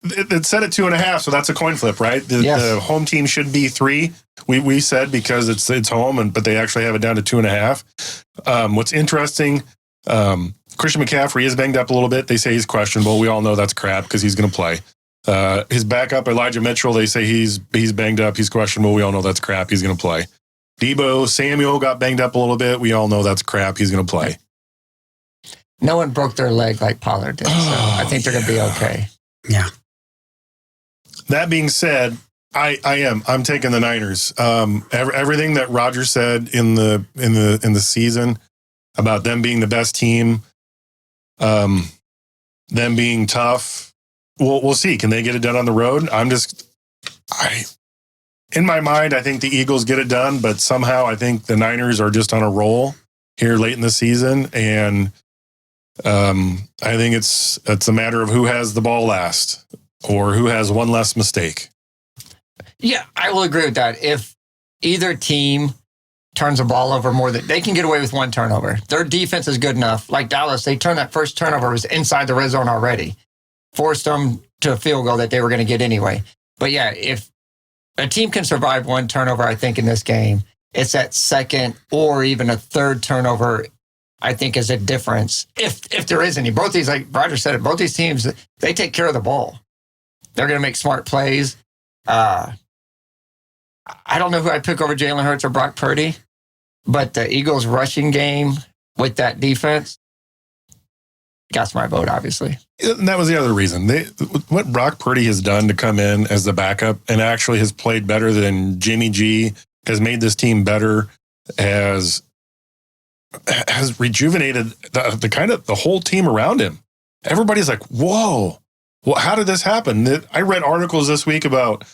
It said at 2.5, so that's a coin flip, right? The home team should be 3. We said because it's home, but they actually have it down to 2.5. What's interesting, Christian McCaffrey is banged up a little bit. They say he's questionable. We all know that's crap because he's going to play. His backup, Elijah Mitchell, they say he's banged up. He's questionable. We all know that's crap. He's going to play. Debo Samuel got banged up a little bit. We all know that's crap. He's going to play. No one broke their leg like Pollard did, so I think they're going to be okay. Yeah. That being said, I'm taking the Niners. Everything that Roger said in the season about them being the best team, them being tough. We'll see. Can they get it done on the road? In my mind, I think the Eagles get it done, but somehow I think the Niners are just on a roll here late in the season, and I think it's a matter of who has the ball last or who has one less mistake. Yeah, I will agree with that. If either team turns the ball over more than they can get away with one turnover, their defense is good enough. Like Dallas, they turned that first turnover was inside the red zone already, forced them to a field goal that they were going to get anyway. But yeah, if a team can survive one turnover, I think in this game, it's that second or even a third turnover, I think is a difference. If there is any, both these, like Roger said, both these teams, they take care of the ball. They're going to make smart plays. I don't know who I'd pick over Jalen Hurts or Brock Purdy, but the Eagles rushing game with that defense got my vote, obviously. And that was the other reason. What Brock Purdy has done to come in as the backup and actually has played better than Jimmy G, has made this team better, has rejuvenated the whole team around him. Everybody's like, whoa, well, how did this happen? I read articles this week about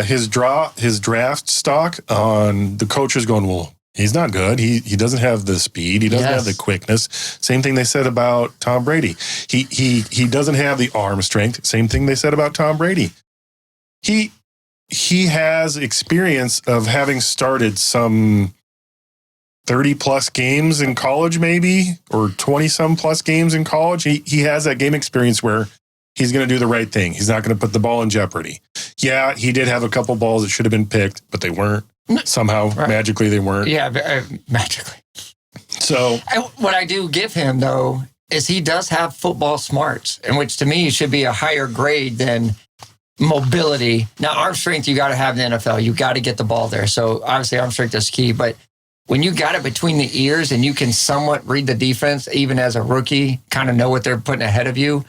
his draft stock on the coaches going, well, he's not good. He doesn't have the speed. He doesn't have the quickness. Same thing they said about Tom Brady. He doesn't have the arm strength. Same thing they said about Tom Brady. He has experience of having started some 30 plus games in college, maybe, or 20 some plus games in college. He has that game experience where he's going to do the right thing. He's not going to put the ball in jeopardy. Yeah, he did have a couple balls that should have been picked, but they weren't. Somehow, magically, they weren't. Yeah, magically. So What I do give him, though, is he does have football smarts, in which to me should be a higher grade than mobility. Now, arm strength, you got to have in the NFL. You got to get the ball there. So obviously, arm strength is key. But when you got it between the ears and you can somewhat read the defense, even as a rookie, kind of know what they're putting ahead of you,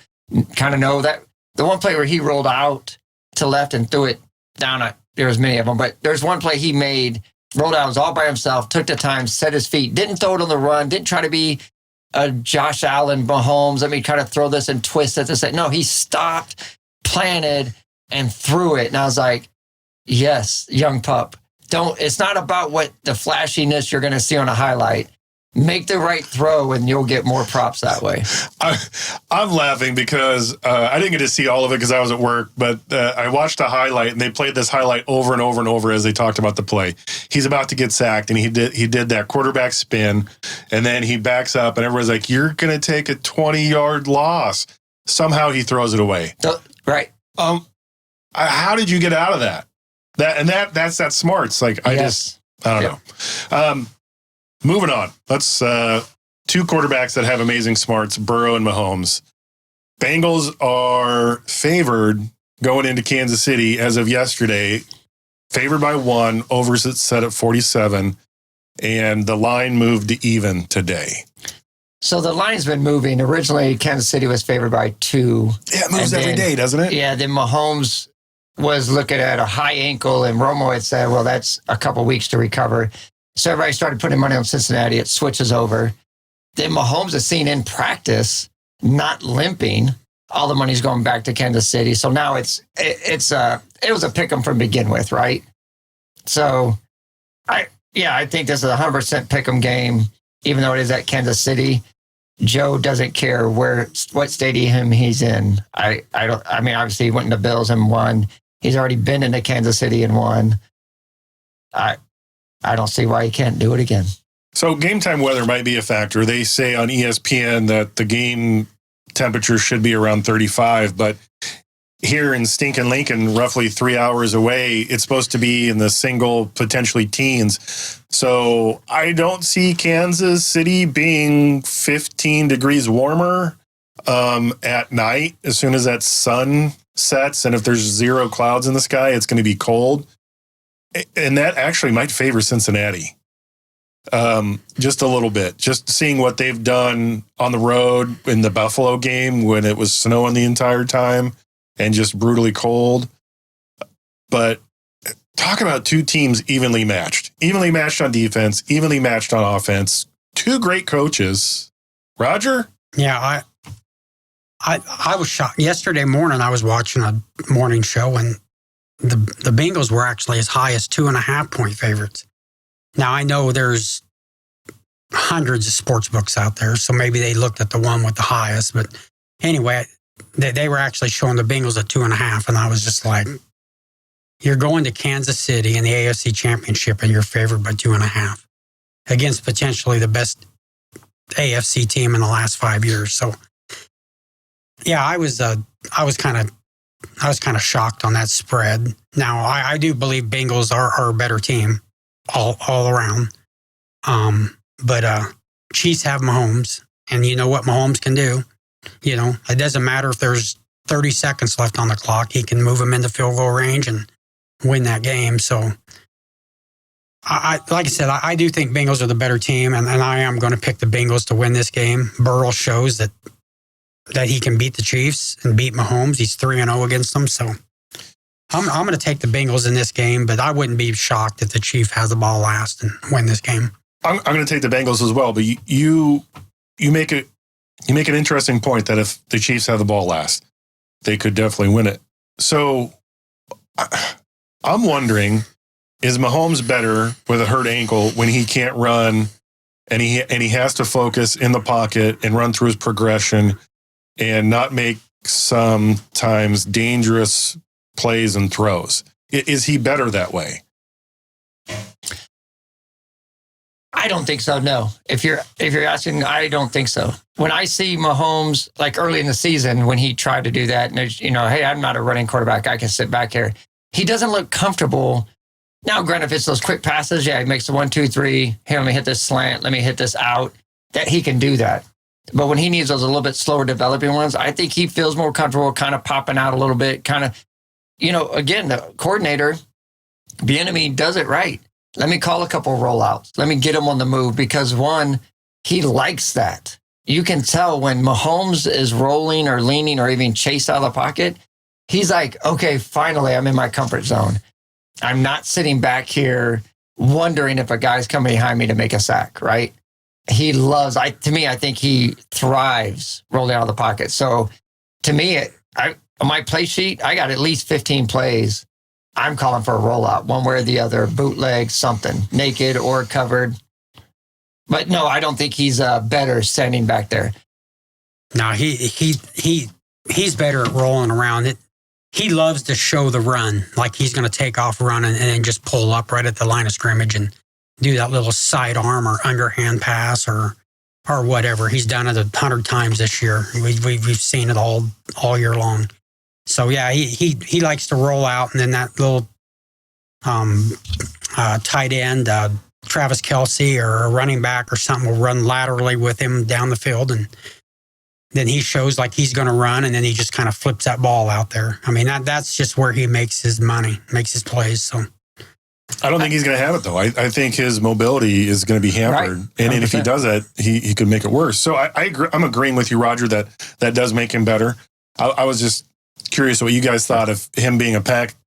kind of know that the one play where he rolled out to left and threw it down, there was many of them, but there's one play he made, rolled out, was all by himself, took the time, set his feet, didn't throw it on the run, didn't try to be a Josh Allen, Mahomes, let me try to throw this and twist it. No, he stopped, planted, and threw it. And I was like, yes, young pup. It's not about what the flashiness you're going to see on a highlight. Make the right throw and you'll get more props that way. I'm laughing because I didn't get to see all of it because I was at work, but I watched a highlight and they played this highlight over and over and over as they talked about the play. He's about to get sacked and he did that quarterback spin and then he backs up and everyone's like, you're going to take a 20-yard loss. Somehow he throws it away. Right. How did you get out of that? That's that smarts. Like, Yes. I don't know. Moving on. Let's two quarterbacks that have amazing smarts, Burrow and Mahomes. Bengals are favored going into Kansas City as of yesterday, favored by 1, overs set at 47, and the line moved to even today. So the line's been moving. Originally, Kansas City was favored by 2. Yeah, it moves every day, doesn't it? Yeah, then Mahomes was looking at a high ankle, and Romo had said, well, that's a couple weeks to recover. So everybody started putting money on Cincinnati. It switches over. Then Mahomes is seen in practice, not limping. All the money's going back to Kansas City. So now it was a pick 'em from begin with, right? So I think this is a 100% pick 'em game, even though it is at Kansas City. Joe doesn't care what stadium he's in. I mean, obviously he went into Bills and won. He's already been into Kansas City and won. I don't see why he can't do it again. So game time weather might be a factor. They say on ESPN that the game temperature should be around 35, but here in stinking Lincoln, roughly 3 hours away, it's supposed to be in the single, potentially teens. So I don't see Kansas City being 15 degrees warmer at night as soon as that sun sets. And if there's 0 clouds in the sky, it's going to be cold. And that actually might favor Cincinnati just a little bit. Just seeing what they've done on the road in the Buffalo game when it was snowing the entire time and just brutally cold. But talk about two teams evenly matched on defense, evenly matched on offense. Two great coaches. Roger? Yeah, I was shocked. Yesterday morning, I was watching a morning show and the Bengals were actually as high as 2.5 point favorites. Now, I know there's hundreds of sports books out there, so maybe they looked at the one with the highest. But anyway, they were actually showing the Bengals at 2.5, and I was just like, you're going to Kansas City in the AFC Championship, and you're favored by 2.5 against potentially the best AFC team in the last 5 years. So, yeah, I was kind of shocked on that spread. Now, I do believe Bengals are a better team all around. But Chiefs have Mahomes, and you know what Mahomes can do. You know, it doesn't matter if there's 30 seconds left on the clock. He can move them into field goal range and win that game. So, like I said, I do think Bengals are the better team, and I am going to pick the Bengals to win this game. Burrow shows that he can beat the Chiefs and beat Mahomes. He's 3-0 against them. So I'm going to take the Bengals in this game, but I wouldn't be shocked if the Chief has the ball last and win this game. I'm going to take the Bengals as well, but you make an interesting point that if the Chiefs have the ball last, they could definitely win it. So I'm wondering, is Mahomes better with a hurt ankle when he can't run and he has to focus in the pocket and run through his progression and not make sometimes dangerous plays and throws? Is he better that way? I don't think so, no. If you're asking, I don't think so. When I see Mahomes, like early in the season when he tried to do that, and hey, I'm not a running quarterback, I can sit back here. He doesn't look comfortable Now, granted, if it's those quick passes, he makes the 1, 2, 3. Here, let me hit this slant. Let me hit this out. That he can do that. But when he needs those a little bit slower developing ones, I think he feels more comfortable kind of popping out a little bit. Kind of, again, the coordinator, Bieniemy, does it right. Let me call a couple of rollouts. Let me get him on the move because, one, he likes that. You can tell when Mahomes is rolling or leaning or even chase out of the pocket, he's like, okay, finally, I'm in my comfort zone. I'm not sitting back here wondering if a guy's coming behind me to make a sack, right? He loves, to me, I think he thrives rolling out of the pocket. So to me, on my play sheet, I got at least 15 plays. I'm calling for a rollout, one way or the other, bootleg, something, naked or covered. But no, I don't think he's better standing back there. No, he's better at rolling around it. He loves to show the run, like he's going to take off running and then just pull up right at the line of scrimmage and do that little sidearm or underhand pass or whatever. He's done it 100 times this year. We've seen it all year long. So yeah, he likes to roll out, and then that little tight end, Travis Kelce or a running back or something will run laterally with him down the field, and then he shows like he's going to run, and then he just kind of flips that ball out there. I mean, that's just where he makes his money, makes his plays. So I don't think he's going to have it, though. I think his mobility is going to be hampered. Right. And if he does that, he could make it worse. So I agree, I'm agreeing with you, Roger, that does make him better. I was just curious what you guys thought of him being a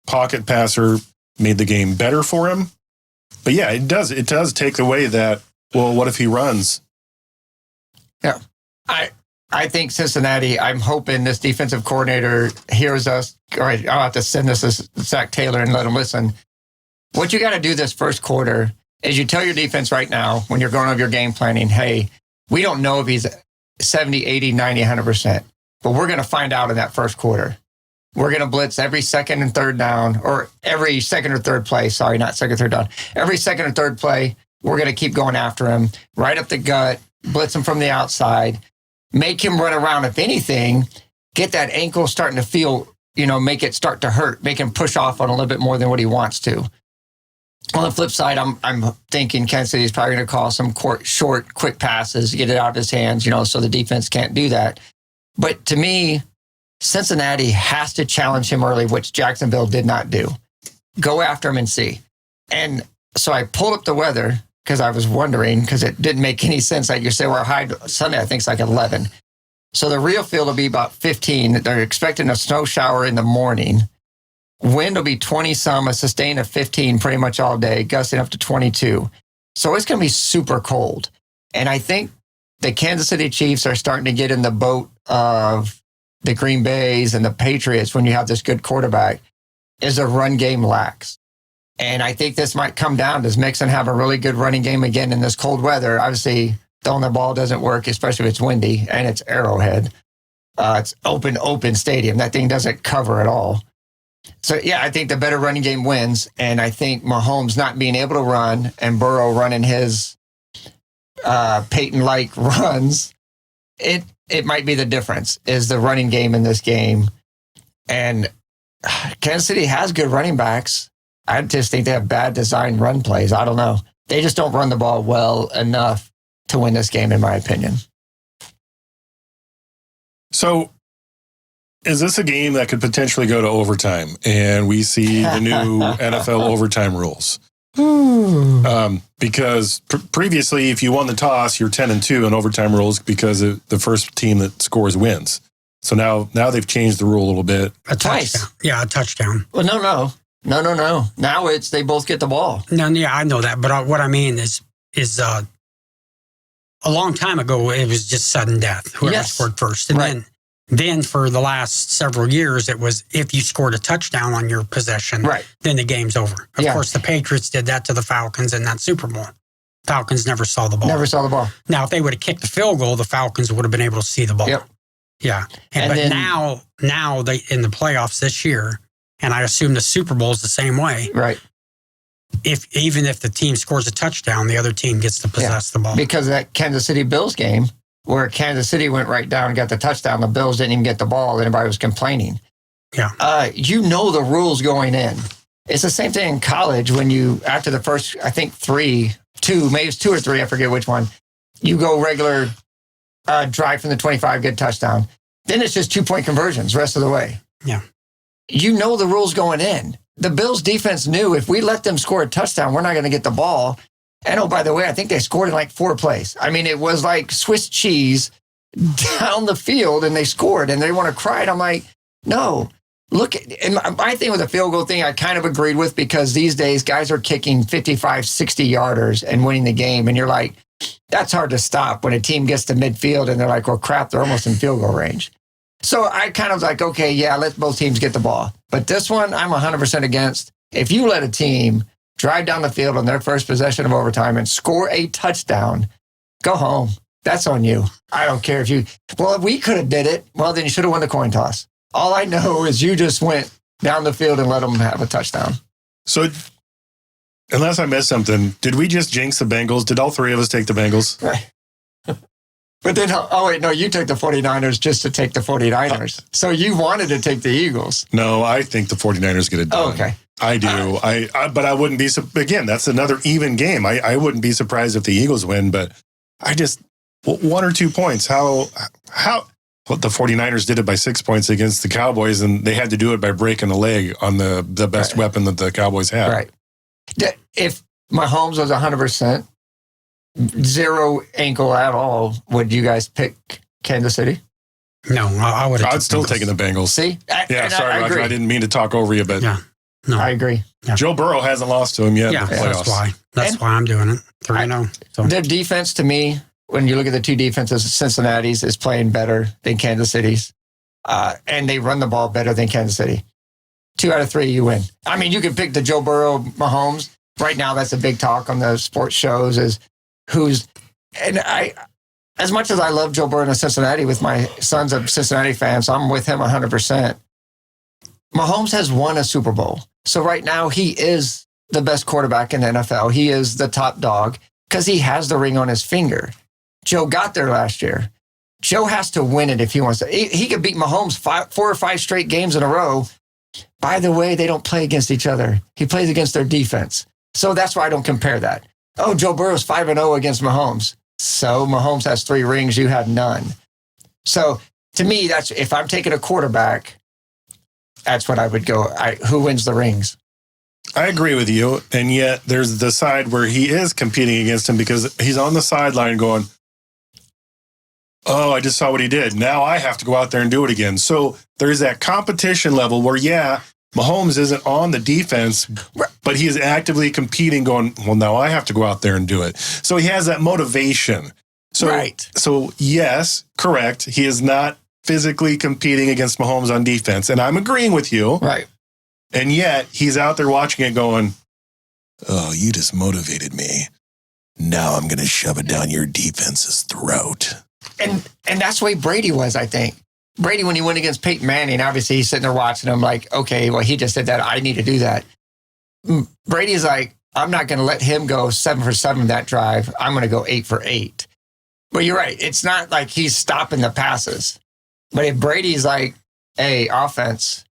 pocket passer made the game better for him. But yeah, it does. It does take away that, well, what if he runs? Yeah. I think Cincinnati, I'm hoping this defensive coordinator hears us. All right, I'll have to send this to Zach Taylor and let him listen. What you got to do this first quarter is you tell your defense right now when you're going over your game planning, hey, we don't know if he's 70, 80, 90, 100%, but we're going to find out in that first quarter. We're going to blitz every second and third down, or every second or third play. Sorry, not second, third down. Every second or third play, we're going to keep going after him, right up the gut, blitz him from the outside, make him run around. If anything, get that ankle starting to feel, make it start to hurt, make him push off on a little bit more than what he wants to. On the flip side, I'm thinking Kansas City is probably going to call some short, quick passes, get it out of his hands, so the defense can't do that. But to me, Cincinnati has to challenge him early, which Jacksonville did not do. Go after him and see. And so I pulled up the weather because I was wondering, because it didn't make any sense. Like you say, our high Sunday, I think, is like 11. So the real field will be about 15. They're expecting a snow shower in the morning. Wind will be 20-some, a sustain of 15 pretty much all day, gusting up to 22. So it's going to be super cold. And I think the Kansas City Chiefs are starting to get in the boat of the Green Bays and the Patriots when you have this good quarterback, is a run game lacks. And I think this might come down. Does Mixon have a really good running game again in this cold weather? Obviously, throwing the ball doesn't work, especially if it's windy and it's Arrowhead. It's open stadium. That thing doesn't cover at all. So, yeah, I think the better running game wins. And I think Mahomes not being able to run and Burrow running his Peyton-like runs, it might be the difference, is the running game in this game. And Kansas City has good running backs. I just think they have bad designed run plays. I don't know. They just don't run the ball well enough to win this game, in my opinion. So, is this a game that could potentially go to overtime and we see the new NFL overtime rules? Because previously, if you won the toss, you're 10-2 in overtime rules because the first team that scores wins. So now they've changed the rule a little bit. A touchdown. Yeah, a touchdown. Well, no. Now it's they both get the ball. No, yeah, I know that. But what I mean is a long time ago, it was just sudden death, whoever scored first. And then for the last several years, it was if you scored a touchdown on your possession, then the game's over. Of course, the Patriots did that to the Falcons in that Super Bowl. Falcons never saw the ball. Now, if they would have kicked the field goal, the Falcons would have been able to see the ball. Yep. Yeah. But now they in the playoffs this year, and I assume the Super Bowl is the same way. Right. Even if the team scores a touchdown, the other team gets to possess the ball. Because of that Kansas City Bills game, where Kansas City went right down and got the touchdown, the Bills didn't even get the ball. Everybody was complaining. Yeah. The rules going in. It's the same thing in college when you, after the first, I think two, maybe it's 2 or 3, I forget which one, you go regular drive from the 25, get a touchdown. Then it's just 2-point conversions the rest of the way. Yeah. You know the rules going in. The Bills defense knew if we let them score a touchdown, we're not going to get the ball. And oh, by the way, I think they scored in like 4 plays. I mean, it was like Swiss cheese down the field and they scored and they want to cry. And I'm like, no. Look, and my thing with the field goal thing, I kind of agreed with because these days guys are kicking 55, 60 yarders and winning the game. And you're like, that's hard to stop when a team gets to midfield and they're like, well, crap, they're almost in field goal range. So I kind of like, okay, yeah, let both teams get the ball. But this one, I'm 100% against. If you let a team drive down the field on their first possession of overtime and score a touchdown, go home. That's on you. I don't care if if we could have did it, well, then you should have won the coin toss. All I know is you just went down the field and let them have a touchdown. So, unless I missed something, did we just jinx the Bengals? Did all 3 of us take the Bengals? Right. But then, wait, no, you took the 49ers just to take the 49ers. So you wanted to take the Eagles. No, I think the 49ers get it done. Oh, okay. I do. But I wouldn't be, again, that's another even game. I wouldn't be surprised if the Eagles win, but I just, 1 or 2 points. How the 49ers did it by 6 points against the Cowboys, and they had to do it by breaking a leg on the best weapon that the Cowboys had. Right. If Mahomes was 100%, 0 ankle at all, would you guys pick Kansas City? No, I would have. I'd still taken the Bengals. See? Sorry, Roger. I didn't mean to talk over you, but no, I agree. Yeah. Joe Burrow hasn't lost to him yet in the playoffs. That's why I'm doing it. 3-0. So. Their defense, to me, when you look at the 2 defenses, Cincinnati's is playing better than Kansas City's. And they run the ball better than Kansas City. 2 out of 3, you win. I mean, you could pick the Joe Burrow, Mahomes. Right now, that's a big talk on the sports shows is as much as I love Joe Burrow in Cincinnati with my son's a Cincinnati fan, so I'm with him 100%. Mahomes has won a Super Bowl. So right now, he is the best quarterback in the NFL. He is the top dog because he has the ring on his finger. Joe got there last year. Joe has to win it if he wants to. He could beat Mahomes 4 or 5 straight games in a row. By the way, they don't play against each other. He plays against their defense. So that's why I don't compare that. Oh, Joe Burrow's 5-0 against Mahomes. So Mahomes has 3 rings. You had none. So to me, that's if I'm taking a quarterback, that's what I would go. Who wins the rings? I agree with you. And yet there's the side where he is competing against him because he's on the sideline going, oh, I just saw what he did. Now I have to go out there and do it again. So there's that competition level where, Mahomes isn't on the defense, but he is actively competing going, well, now I have to go out there and do it. So he has that motivation. So yes, correct. He is not physically competing against Mahomes on defense. And I'm agreeing with you. Right. And yet he's out there watching it going, oh, you just motivated me. Now I'm going to shove it down your defense's throat. And that's the way Brady was, I think. Brady, when he went against Peyton Manning, obviously he's sitting there watching him like, okay, well, he just did that. I need to do that. Brady's like, I'm not going to let him go 7 for 7 that drive. I'm going to go 8 for 8. But you're right. It's not like he's stopping the passes. But if Brady's like, hey, offense,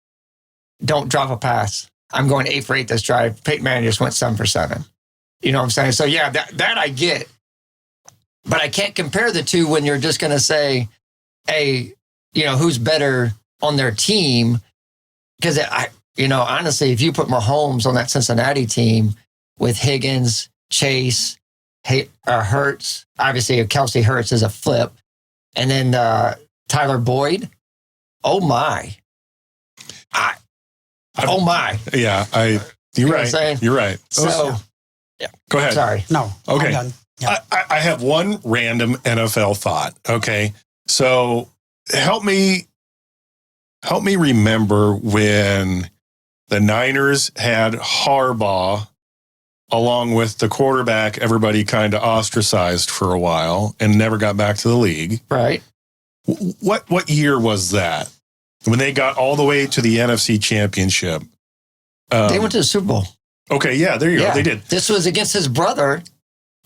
don't drop a pass. I'm going 8 for 8 this drive. Peyton Manning just went 7 for 7. You know what I'm saying? So, yeah, that I get. But I can't compare the two when you're just going to say, hey, who's better on their team? Because honestly, if you put Mahomes on that Cincinnati team with Higgins, Chase, Hurts, obviously Kelsey Hurts is a flip, and then Tyler Boyd, oh my. Oh my. Yeah, you're right. You're right. So, yeah. Go ahead. Sorry. No. Okay. I'm done. Yeah. I have one random NFL thought. Okay. So help me remember when the Niners had Harbaugh along with the quarterback everybody kind of ostracized for a while and never got back to the league. Right. What year was that? When they got all the way to the NFC Championship. They went to the Super Bowl. Okay, yeah, there you go. They did. This was against his brother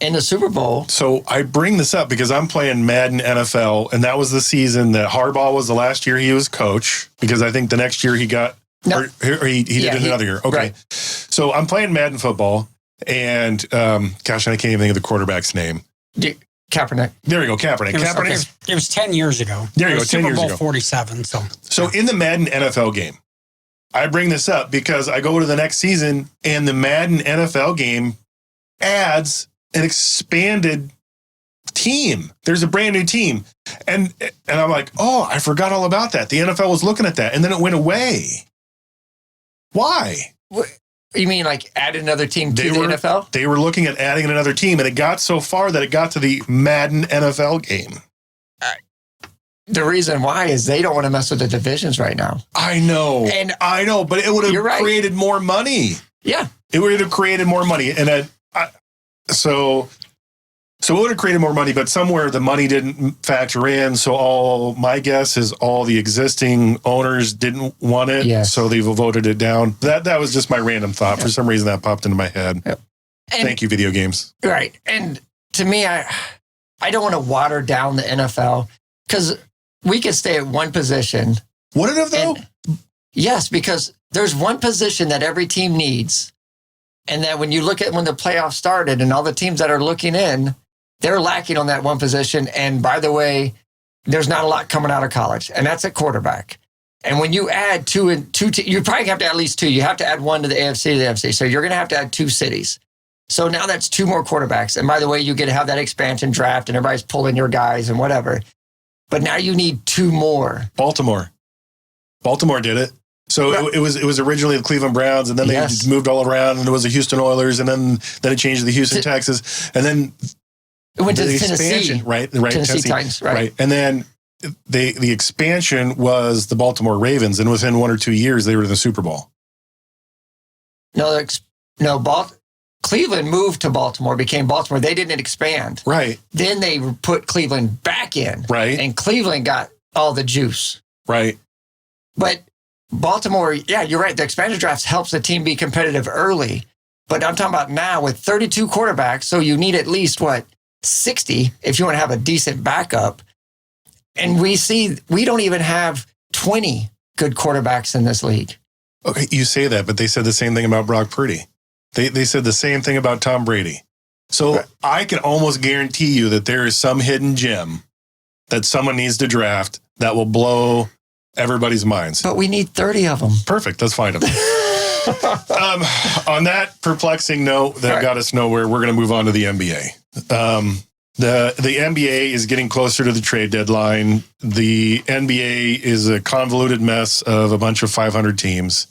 in the Super Bowl. So I bring this up because I'm playing Madden NFL, and that was the season that Harbaugh was the last year he was coach, because I think the next year he got No. Or he did it another year. Okay. Right. So I'm playing Madden football, and gosh, I can't even think of the quarterback's name. Kaepernick. There we go, Kaepernick. It was 10 years ago. There you go, 10 Super years Bowl ago. 47. So in the Madden NFL game, I bring this up because I go to the next season, and the Madden NFL game adds an expanded team. There's a brand new team. And I'm like, oh, I forgot all about that. The NFL was looking at that, and then it went away. Why? You mean like add another team to the NFL? They were looking at adding another team, and it got so far that it got to the Madden NFL game. The reason why is they don't want to mess with the divisions right now. I know, but it would have created more money. Yeah, it would have created more money, and so it would have created more money. But somewhere the money didn't factor in. So my guess is all the existing owners didn't want it, so they've voted it down. That was just my random thought. For some reason, that popped into my head. Yep. Thank you, video games. Right, and to me, I don't want to water down the NFL because we could stay at one position. Wouldn't have, though? Yes, because there's one position that every team needs. And that when you look at when the playoffs started and all the teams that are looking in, they're lacking on that one position. And by the way, there's not a lot coming out of college, and that's at quarterback. And when you add two, you probably have to add at least two. You have to add one to the AFC to the NFC. So you're going to have to add two cities. So now that's two more quarterbacks. And by the way, you get to have that expansion draft and everybody's pulling your guys and whatever. But now you need two more. Baltimore did it. So it was originally the Cleveland Browns, and then they moved all around, and it was the Houston Oilers, and then it changed to the Houston Texans, and then it went to the Tennessee, right? Tennessee Titans, right? And then the expansion was the Baltimore Ravens, and within 1 or 2 years, they were in the Super Bowl. Cleveland moved to Baltimore, became Baltimore. They didn't expand. Right. Then they put Cleveland back in. Right. And Cleveland got all the juice. Right. But Baltimore, yeah, you're right. The expansion draft helps the team be competitive early. But I'm talking about now with 32 quarterbacks, so you need at least, 60 if you want to have a decent backup. And we don't even have 20 good quarterbacks in this league. Okay, you say that, but they said the same thing about Brock Purdy. They said the same thing about Tom Brady. So I can almost guarantee you that there is some hidden gem that someone needs to draft that will blow everybody's minds. But we need 30 of them. Perfect. Let's find them. On that perplexing note that got us nowhere, we're going to move on to the NBA. The NBA is getting closer to the trade deadline. The NBA is a convoluted mess of a bunch of 500 teams.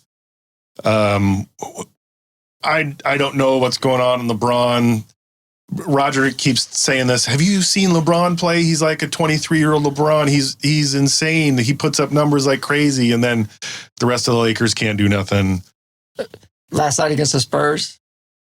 I don't know what's going on in LeBron. Roger keeps saying this. Have you seen LeBron play? He's like a 23-year-old LeBron. He's insane. He puts up numbers like crazy, and then the rest of the Lakers can't do nothing. Last night against the Spurs,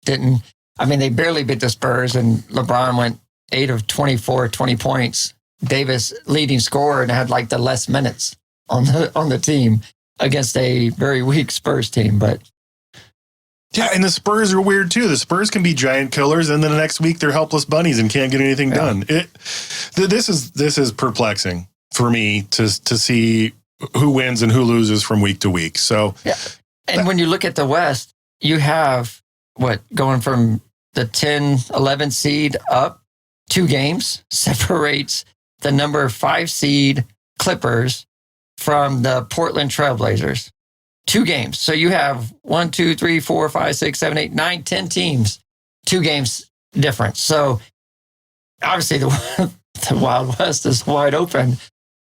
they barely beat the Spurs, and LeBron went 8 of 24, 20 points. Davis leading scorer and had like the less minutes on the team against a very weak Spurs team, but. Yeah, and the Spurs are weird too. The Spurs can be giant killers, and then the next week they're helpless bunnies and can't get anything done. This is perplexing for me to see who wins and who loses from week to week. So, and when you look at the West, you have going from the 10-11 seed up 2 games separates the number 5 seed Clippers from the Portland Trailblazers. 2 games. So you have 1, 2, 3, 4, 5, 6, 7, 8, 9, 10 teams, 2 games difference. So obviously the Wild West is wide open.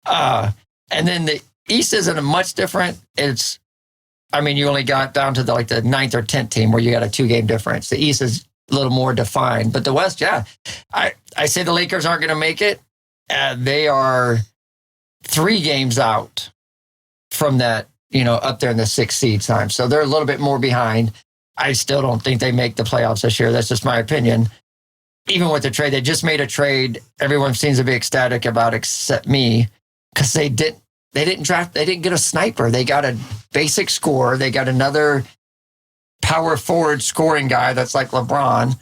And then the East isn't much different. You only got down to the 9th or 10th team where you got a 2-game difference. The East is a little more defined, but the West, I say the Lakers aren't going to make it. They are 3 games out from that, up there in the 6th seed time. So they're a little bit more behind. I still don't think they make the playoffs this year. That's just my opinion. Even with the trade, they just made a trade. Everyone seems to be ecstatic about except me because they didn't get a sniper. They got a basic scorer. They got another power forward scoring guy that's like LeBron,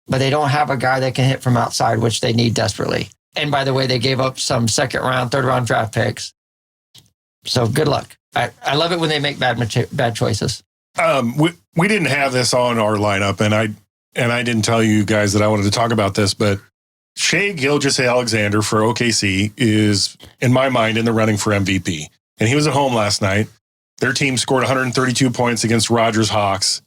but they don't have a guy that can hit from outside, which they need desperately. And by the way, they gave up some 2nd round, 3rd round draft picks. So good luck. I love it when they make bad choices. We didn't have this on our lineup, and I didn't tell you guys that I wanted to talk about this, but Shea Gilgeous-Alexander for OKC is, in my mind, in the running for MVP. And he was at home last night. Their team scored 132 points against Rogers Hawks.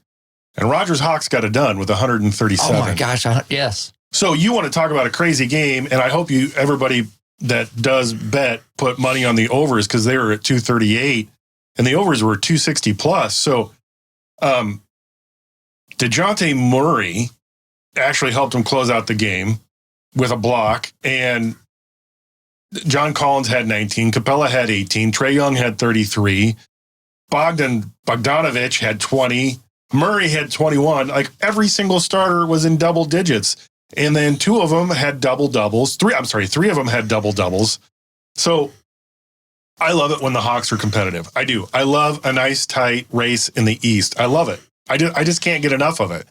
And Rogers Hawks got it done with 137. Oh, my gosh. Yes. So you want to talk about a crazy game, and I hope everybody that does bet put money on the overs because they were at 238, and the overs were 260 plus. So DeJounte Murray actually helped him close out the game with a block, and John Collins had 19, Capella had 18, Trae Young had 33, Bogdanovich had 20, Murray had 21. Like every single starter was in double digits. And then two of them had double doubles. Three of them had double doubles. So I love it when the Hawks are competitive. I do. I love a nice tight race in the East. I love it. I just can't get enough of it.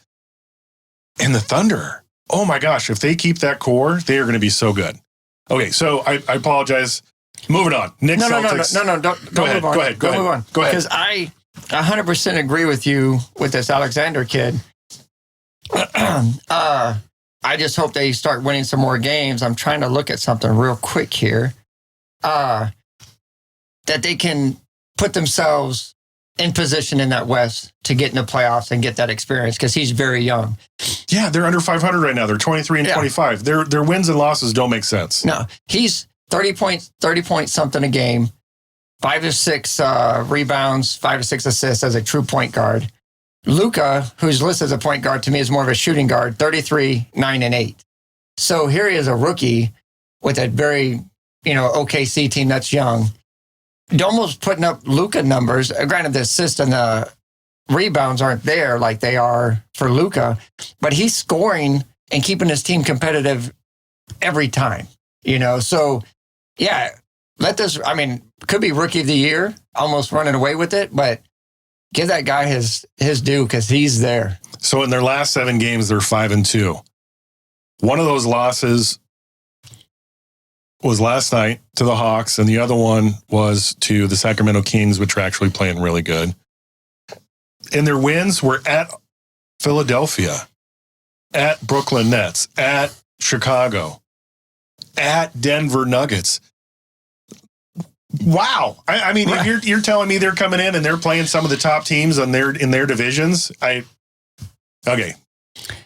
And the Thunder, oh my gosh, if they keep that core, they are going to be so good. Okay, so I apologize. Moving on. Knicks, Celtics. No, don't move on. Go ahead. Because I 100% agree with you with this Alexander kid. I just hope they start winning some more games. I'm trying to look at something real quick here. That they can put themselves in position in that West to get in the playoffs and get that experience because he's very young. Yeah, they're under 500 right now. They're 23 and 25. Their wins and losses don't make sense. No, he's 30 points something a game, 5 to 6 rebounds, 5 to 6 assists as a true point guard. Luka, who's listed as a point guard, to me is more of a shooting guard, 33, 9, and 8. So here he is, a rookie with a very, OKC team that's young. Almost putting up Luka numbers. Granted, the assists and the rebounds aren't there like they are for Luka, but he's scoring and keeping his team competitive every time. So yeah, could be rookie of the year, almost running away with it, but give that guy his due because he's there. So in their last 7 games, they're 5-2. One of those losses was last night to the Hawks, and the other one was to the Sacramento Kings, which are actually playing really good. And their wins were at Philadelphia, at Brooklyn Nets, at Chicago, at Denver Nuggets. Wow. I mean, if you're telling me they're coming in and they're playing some of the top teams in their divisions, okay.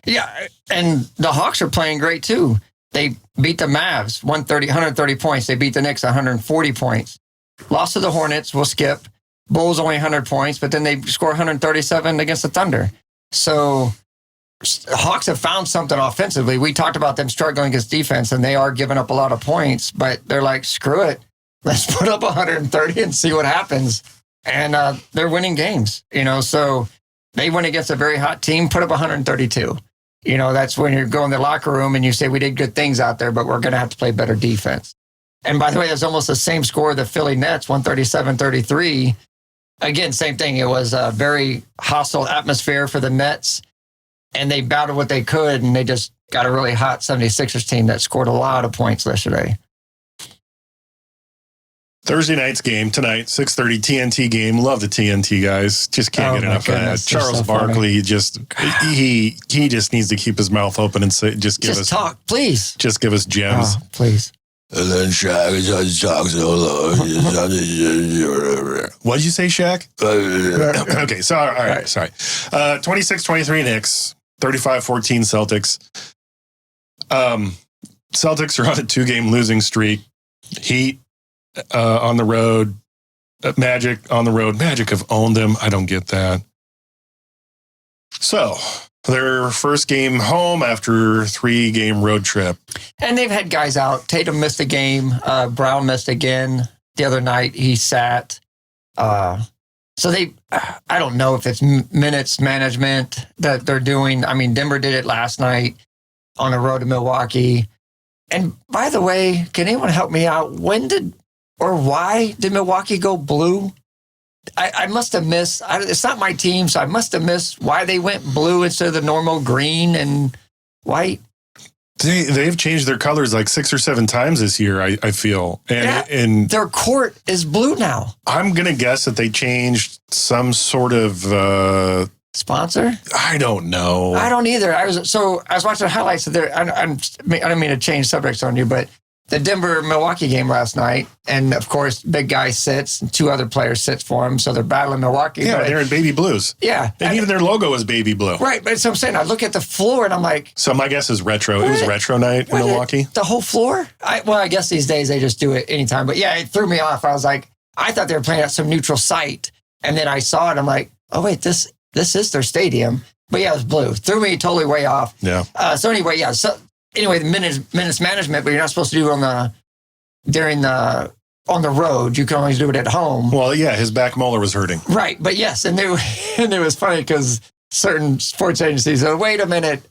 Yeah, and the Hawks are playing great too. They beat the Mavs 130 points. They beat the Knicks 140 points. Lost to the Hornets, we'll skip. Bulls only 100 points, but then they score 137 against the Thunder. So Hawks have found something offensively. We talked about them struggling against defense, and they are giving up a lot of points, but they're like, screw it. Let's put up 130 and see what happens. And they're winning games, so they went against a very hot team, put up 132. That's when you go in the locker room and you say, we did good things out there, but we're going to have to play better defense. And by the way, it's almost the same score, the Philly Nets, 137-33. Again, same thing. It was a very hostile atmosphere for the Nets, and they battled what they could, and they just got a really hot 76ers team that scored a lot of points yesterday. Thursday night's game tonight, 6:30 TNT game. Love the TNT guys. Just can't get enough of that. Charles Barkley, he just needs to keep his mouth open and say, just talk, please. Just give us gems, please. And then Shaq talks so low. What'd you say, Shaq? Okay, so all right, sorry. 26-23 Knicks, 35-14 Celtics. Celtics are on a 2-game losing streak. Heat on the road, Magic on the road. Magic have owned them. I don't get that. So their first game home after 3-game road trip. And they've had guys out. Tatum missed a game. Brown missed again. The other night he sat. So I don't know if it's minutes management that they're doing. I mean, Denver did it last night on the road to Milwaukee. And by the way, can anyone help me out? Why did Milwaukee go blue? I must have missed. It's not my team, so I must have missed why they went blue instead of the normal green and white. They've changed their colors like 6 or 7 times this year, I feel. And their court is blue now. I'm going to guess that they changed some sort of sponsor. I don't know. I don't either. I was watching the highlights of I don't mean to change subjects on you, but the Denver-Milwaukee game last night, and of course, big guy sits, and 2 other players sits for him, so they're battling Milwaukee. Yeah, they're in baby blues. Yeah. And even their logo is baby blue. Right, but so I'm saying, I look at the floor and I'm like... So my guess is retro. It was retro night in Milwaukee? The whole floor? I guess these days they just do it anytime. But yeah, it threw me off. I was like, I thought they were playing at some neutral site, and then I saw it, I'm like, oh wait, this is their stadium. But yeah, it was blue. Threw me totally way off. Yeah. So anyway, the minutes management, but you're not supposed to do it on the road. You can always do it at home. Well, yeah, his back molar was hurting. Right, but yes, and it was funny because certain sports agencies said, wait a minute,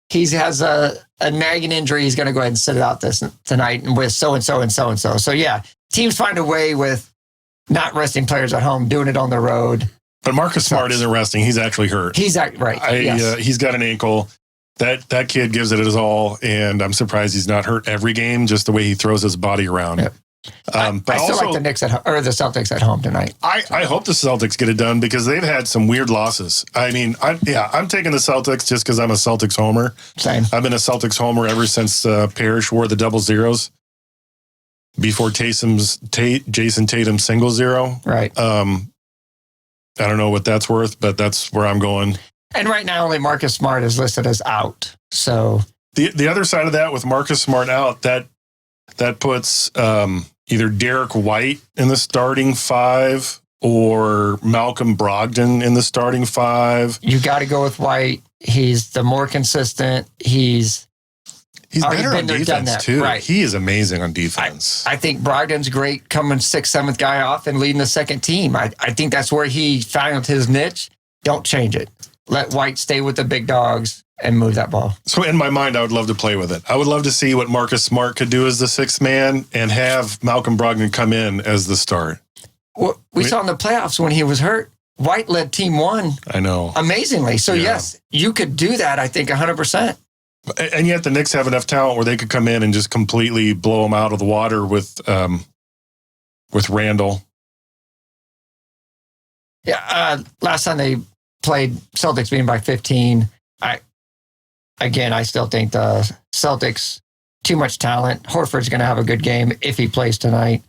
he has a nagging injury. He's going to go ahead and sit it out tonight and with so-and-so and so-and-so. So yeah, teams find a way with not resting players at home, doing it on the road. But Marcus Smart isn't resting. He's actually hurt. Right. Yes. He's got an ankle. That kid gives it his all, and I'm surprised he's not hurt every game, just the way he throws his body around. Yep. But I still like the Knicks the Celtics at home tonight. I hope the Celtics get it done because they've had some weird losses. I mean, I'm taking the Celtics just because I'm a Celtics homer. Same. I've been a Celtics homer ever since Parrish wore the double zeros before Jason Tatum's single zero. Right. I don't know what that's worth, but that's where I'm going. And right now, only Marcus Smart is listed as out. So the other side of that, with Marcus Smart out, that puts either Derek White in the starting 5 or Malcolm Brogdon in the starting 5. You got to go with White. He's the more consistent. He's better on defense too. Right. He is amazing on defense. I think Brogdon's great coming 6th, 7th guy off and leading the second team. I think that's where he found his niche. Don't change it. Let White stay with the big dogs and move that ball. So in my mind, I would love to play with it. I would love to see what Marcus Smart could do as the 6th man and have Malcolm Brogdon come in as the start. Well, we saw in the playoffs when he was hurt, White led team 1. I know. Amazingly. So yes, you could do that, I think, 100%. And yet the Knicks have enough talent where they could come in and just completely blow them out of the water with Randall. Yeah, last time they played, Celtics being by 15. I still think the Celtics, too much talent. Horford's going to have a good game if he plays tonight.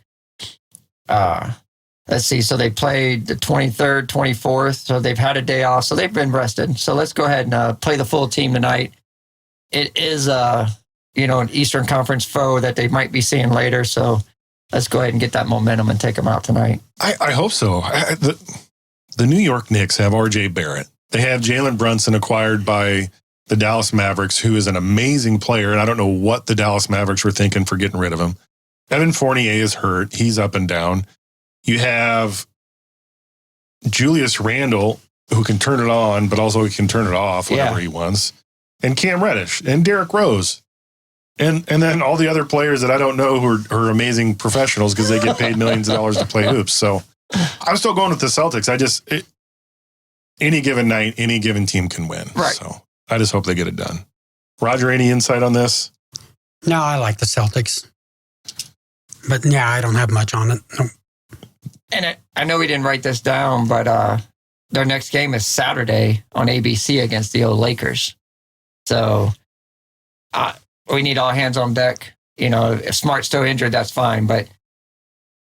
Let's see. So they played the 23rd, 24th. So they've had a day off. So they've been rested. So let's go ahead and play the full team tonight. It is, an Eastern Conference foe that they might be seeing later. So let's go ahead and get that momentum and take them out tonight. I hope so. The New York Knicks have R.J. Barrett. They have Jalen Brunson acquired by the Dallas Mavericks, who is an amazing player, and I don't know what the Dallas Mavericks were thinking for getting rid of him. Evan Fournier is hurt. He's up and down. You have Julius Randle, who can turn it on, but also he can turn it off whenever he wants. And Cam Reddish and Derrick Rose. And then all the other players that I don't know who are amazing professionals because they get paid millions of dollars to play hoops. So I'm still going with the Celtics. Any given night, any given team can win. Right. So I just hope they get it done. Roger, any insight on this? No, I like the Celtics. But yeah, I don't have much on it. No. And I know we didn't write this down, but their next game is Saturday on ABC against the old Lakers. So we need all hands on deck. If Smart's still injured, that's fine. But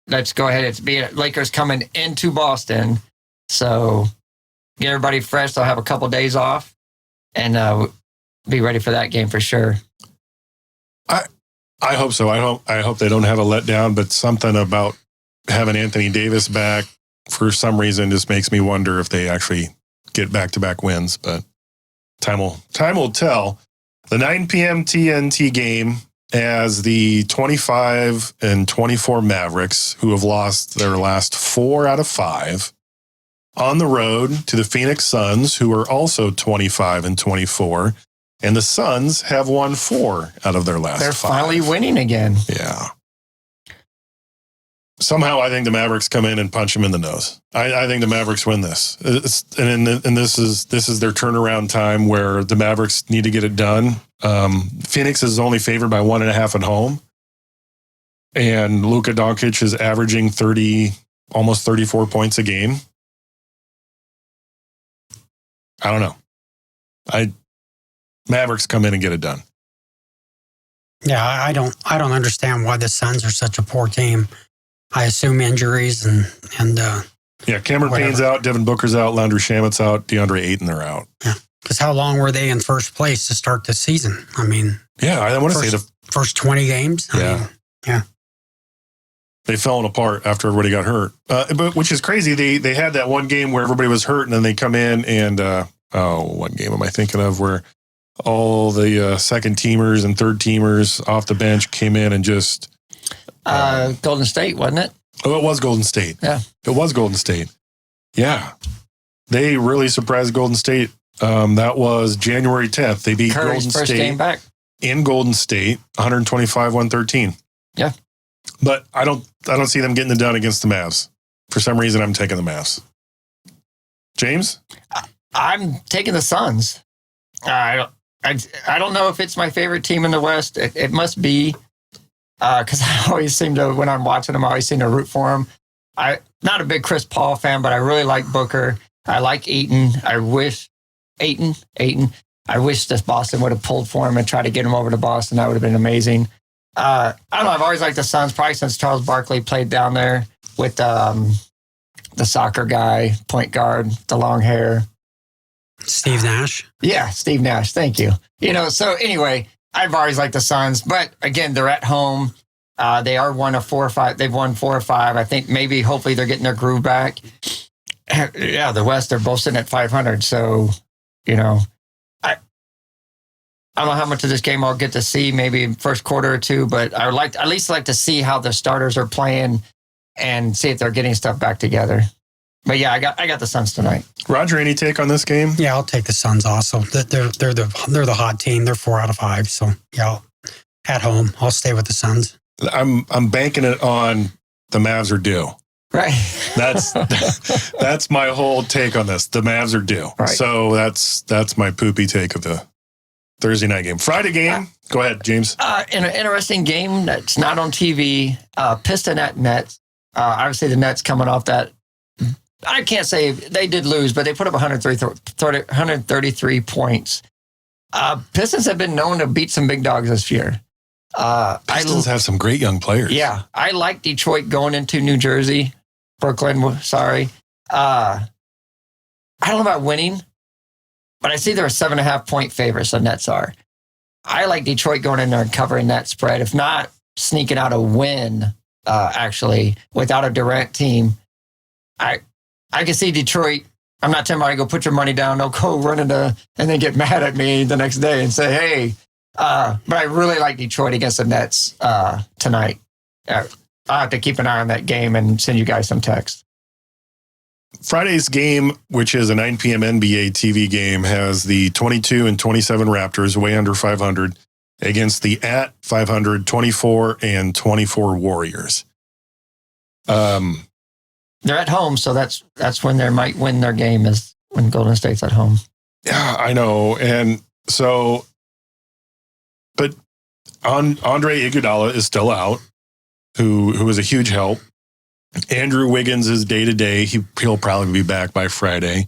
let's go ahead. It's Lakers coming into Boston. So get everybody fresh. They'll have a couple days off and be ready for that game for sure. I hope so. I hope they don't have a letdown, but something about having Anthony Davis back for some reason just makes me wonder if they actually get back-to-back wins. But time will tell. The 9 p.m. TNT game as the 25-24 Mavericks, who have lost their last 4 out of 5, on the road to the Phoenix Suns, who are also 25-24. And the Suns have won 4 out of their last 5. They're finally winning again. Yeah. Somehow I think the Mavericks come in and punch them in the nose. I think the Mavericks win this. And this is their turnaround time where the Mavericks need to get it done. Phoenix is only favored by 1.5 at home. And Luka Doncic is averaging almost 34 points a game. I don't know. Mavericks come in and get it done. Yeah, I don't understand why the Suns are such a poor team. I assume injuries and Cameron Payne's out, Devin Booker's out, Landry Shamet's out, DeAndre Ayton, they're out. Yeah, because how long were they in first place to start the season? I mean, I want to say the first 20 games. I mean, they fell apart after everybody got hurt, but which is crazy. They had that one game where everybody was hurt, and then they come in and what game am I thinking of? Where all the second teamers and third teamers off the bench came in and just Golden State, wasn't it? Oh, it was Golden State. Yeah, it was Golden State. Yeah, they really surprised Golden State. That was January 10th. They beat Curry's Golden first State game back in Golden State, 125-113. Yeah. But I don't see them getting it done against the Mavs. For some reason, I'm taking the Mavs. James? I'm taking the Suns. I don't know if it's my favorite team in the West. It must be because I always seem to, when I'm watching them, I always seem to root for them. I'm not a big Chris Paul fan, but I really like Booker. I like Ayton. I wish this Boston would have pulled for him and tried to get him over to Boston. That would have been amazing. I don't know. I've always liked the Suns, probably since Charles Barkley played down there with the soccer guy, point guard, the long hair. Steve Nash. Yeah, Steve Nash. Thank you. So anyway, I've always liked the Suns, but again, they're at home. They are one of 4 or 5. They've won 4 or 5. I think hopefully they're getting their groove back. Yeah, the West, they're both sitting at 500. So, I don't know how much of this game I'll get to see, maybe first quarter or two, but I would at least like to see how the starters are playing and see if they're getting stuff back together. But yeah, I got the Suns tonight. Roger, any take on this game? Yeah, I'll take the Suns also. They're the hot team. They're 4 out of 5. So yeah, at home, I'll stay with the Suns. I'm banking it on the Mavs are due. Right. That's my whole take on this. The Mavs are due. Right. So that's my poopy take of the Thursday night game. Friday game. Go ahead, James. In an interesting game that's not on TV, Piston at Nets. Obviously, the Nets coming off that. I can't say they did lose, but they put up 133 points. Pistons have been known to beat some big dogs this year. Pistons have some great young players. Yeah. I like Detroit going into New Jersey. Brooklyn, sorry. I don't know about winning, but I see they're a 7.5 point favorites, the Nets are. I like Detroit going in there and covering that spread. If not, sneaking out a win, actually, without a Durant team. I can see Detroit. I'm not telling you to go put your money down. They'll go running and then get mad at me the next day and say, hey. But I really like Detroit against the Nets tonight. I'll have to keep an eye on that game and send you guys some text. Friday's game, which is a 9 p.m. NBA TV game, has the 22 and 27 Raptors, way under 500, against the at 500, 24 and 24 Warriors. They're at home, so that's when they might win their game, is when Golden State's at home. Yeah, I know. And so, but Andre Iguodala is still out, who is a huge help. Andrew Wiggins is day-to-day. He'll probably be back by Friday.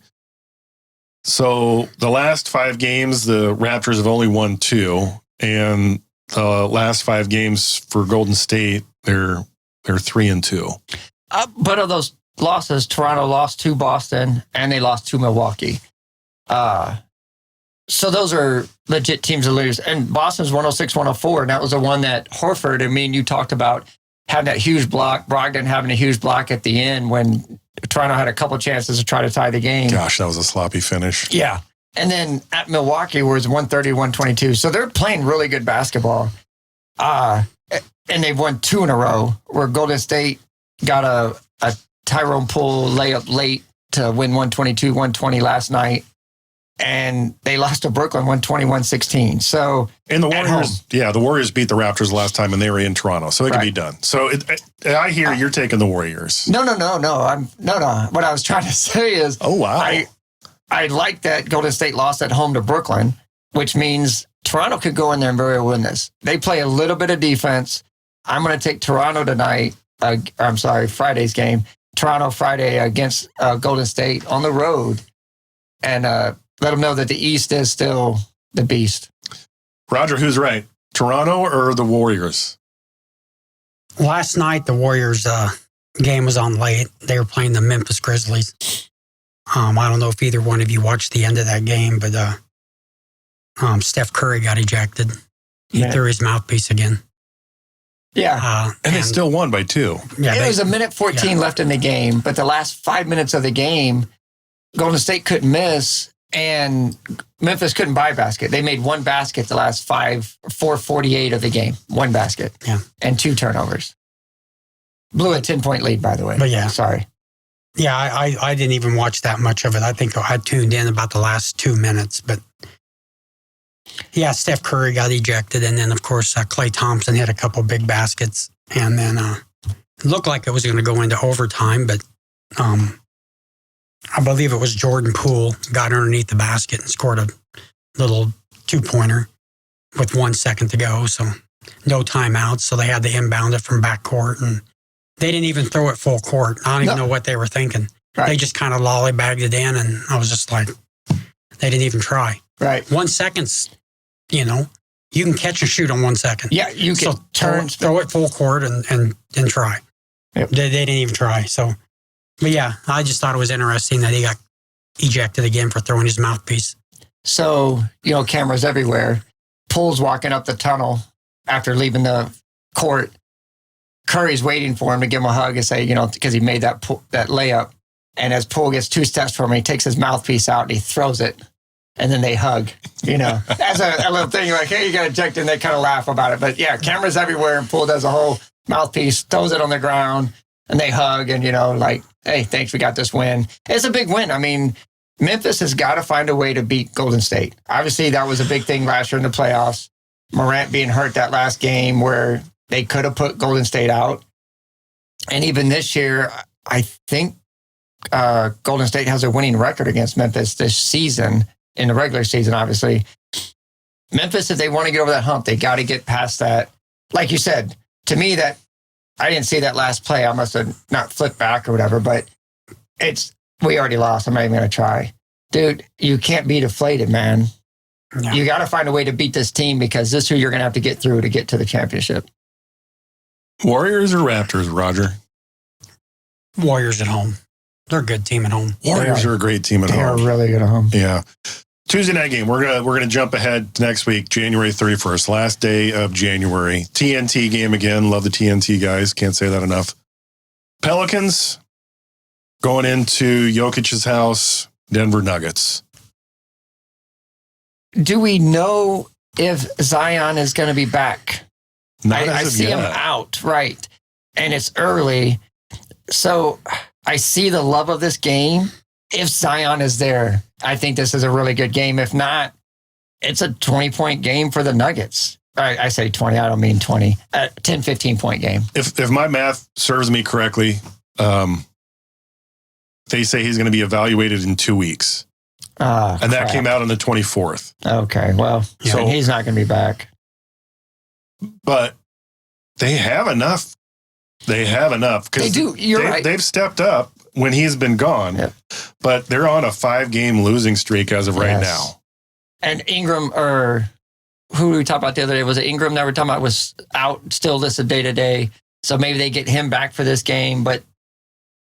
So the last 5 games, the Raptors have only won 2. And the last 5 games for Golden State, they're 3-2. But of those losses, Toronto lost to Boston and they lost to Milwaukee. So those are legit teams to lose. And Boston's 106-104, and that was the one that Horford and me and you talked about, having that huge block, Brogdon having a huge block at the end when Toronto had a couple chances to try to tie the game. Gosh, that was a sloppy finish. Yeah. And then at Milwaukee, where it's 130-122. So they're playing really good basketball. And they've won 2 in a row, where Golden State got a Tyrone Poole layup late to win 122-120 last night. And they lost to Brooklyn 120-116. So, and the Warriors beat the Raptors last time, and they were in Toronto, so it can be done. So I hear you're taking the Warriors. No. What I was trying to say is, oh wow, I like that Golden State lost at home to Brooklyn, which means Toronto could go in there and very well win this. They play a little bit of defense. I'm going to take Toronto tonight. Friday's game. Toronto Friday against Golden State on the road, and let them know that the East is still the beast. Roger, who's right? Toronto or the Warriors? Last night, the Warriors game was on late. They were playing the Memphis Grizzlies. I don't know if either one of you watched the end of that game, but Steph Curry got ejected. He threw his mouthpiece again. Yeah. And they still won by 2. Yeah, it was a minute 14 left in the game, but the last 5 minutes of the game, Golden State couldn't miss, and Memphis couldn't buy a basket. They made one basket the last 4:48 of the game. One basket. Yeah. And 2 turnovers. Blew a 10-point lead, by the way. But yeah. Sorry. Yeah, I didn't even watch that much of it. I think I tuned in about the last 2 minutes, but yeah, Steph Curry got ejected, and then of course Klay Thompson hit a couple big baskets, and then it looked like it was going to go into overtime, but I believe it was Jordan Poole got underneath the basket and scored a little 2-pointer with 1 second to go, so no timeouts, so they had to inbound it from backcourt, and they didn't even throw it full court. I don't even know what they were thinking. Right. They just kind of lollybagged it in, and I was just like, they didn't even try. Right. 1 second's, you can catch and shoot on 1 second. Yeah, you can throw it full court and try. Yep. They didn't even try. So, but yeah, I just thought it was interesting that he got ejected again for throwing his mouthpiece. So, cameras everywhere. Poole's walking up the tunnel after leaving the court. Curry's waiting for him to give him a hug and say, because he made that layup. And as Poole gets 2 steps from him, he takes his mouthpiece out and he throws it. And then they hug, as a little thing. You're like, hey, you got ejected. And they kind of laugh about it. But yeah, cameras everywhere. And Poole does a whole mouthpiece, throws it on the ground, and they hug. And, hey, thanks, we got this win. It's a big win. I mean, Memphis has got to find a way to beat Golden State. Obviously, that was a big thing last year in the playoffs. Morant being hurt that last game where they could have put Golden State out. And even this year, I think Golden State has a winning record against Memphis this season, in the regular season, obviously. Memphis, if they want to get over that hump, they got to get past that. Like you said, to me, that I didn't see that last play. I must have not flipped back or whatever, but we already lost. I'm not even going to try. Dude, you can't be deflated, man. No. You got to find a way to beat this team because this is who you're going to have to get through to get to the championship. Warriors or Raptors, Roger? Warriors at home. They're a good team at home. Warriors are a great team at home. They're really good at home. Yeah. Tuesday night game. We're gonna jump ahead to next week, January 31st, last day of January. TNT game again. Love the TNT guys. Can't say that enough. Pelicans going into Jokic's house. Denver Nuggets. Do we know if Zion is going to be back? I see him out, right? And it's early. So I see the love of this game. If Zion is there, I think this is a really good game. If not, it's a 20-point game for the Nuggets. I say 20, I don't mean 20. 10, 15-point game. If my math serves me correctly, they say he's going to be evaluated in 2 weeks. And that came out on the 24th. Okay, well, so he's not going to be back. But they have enough. They have enough. They do. You're right. They've stepped up when he's been gone. Yep. But they're on a 5-game losing streak as of right now. And Ingram, or who we talked about the other day, was it Ingram that we're talking about was out, still listed day-to-day. So maybe they get him back for this game. But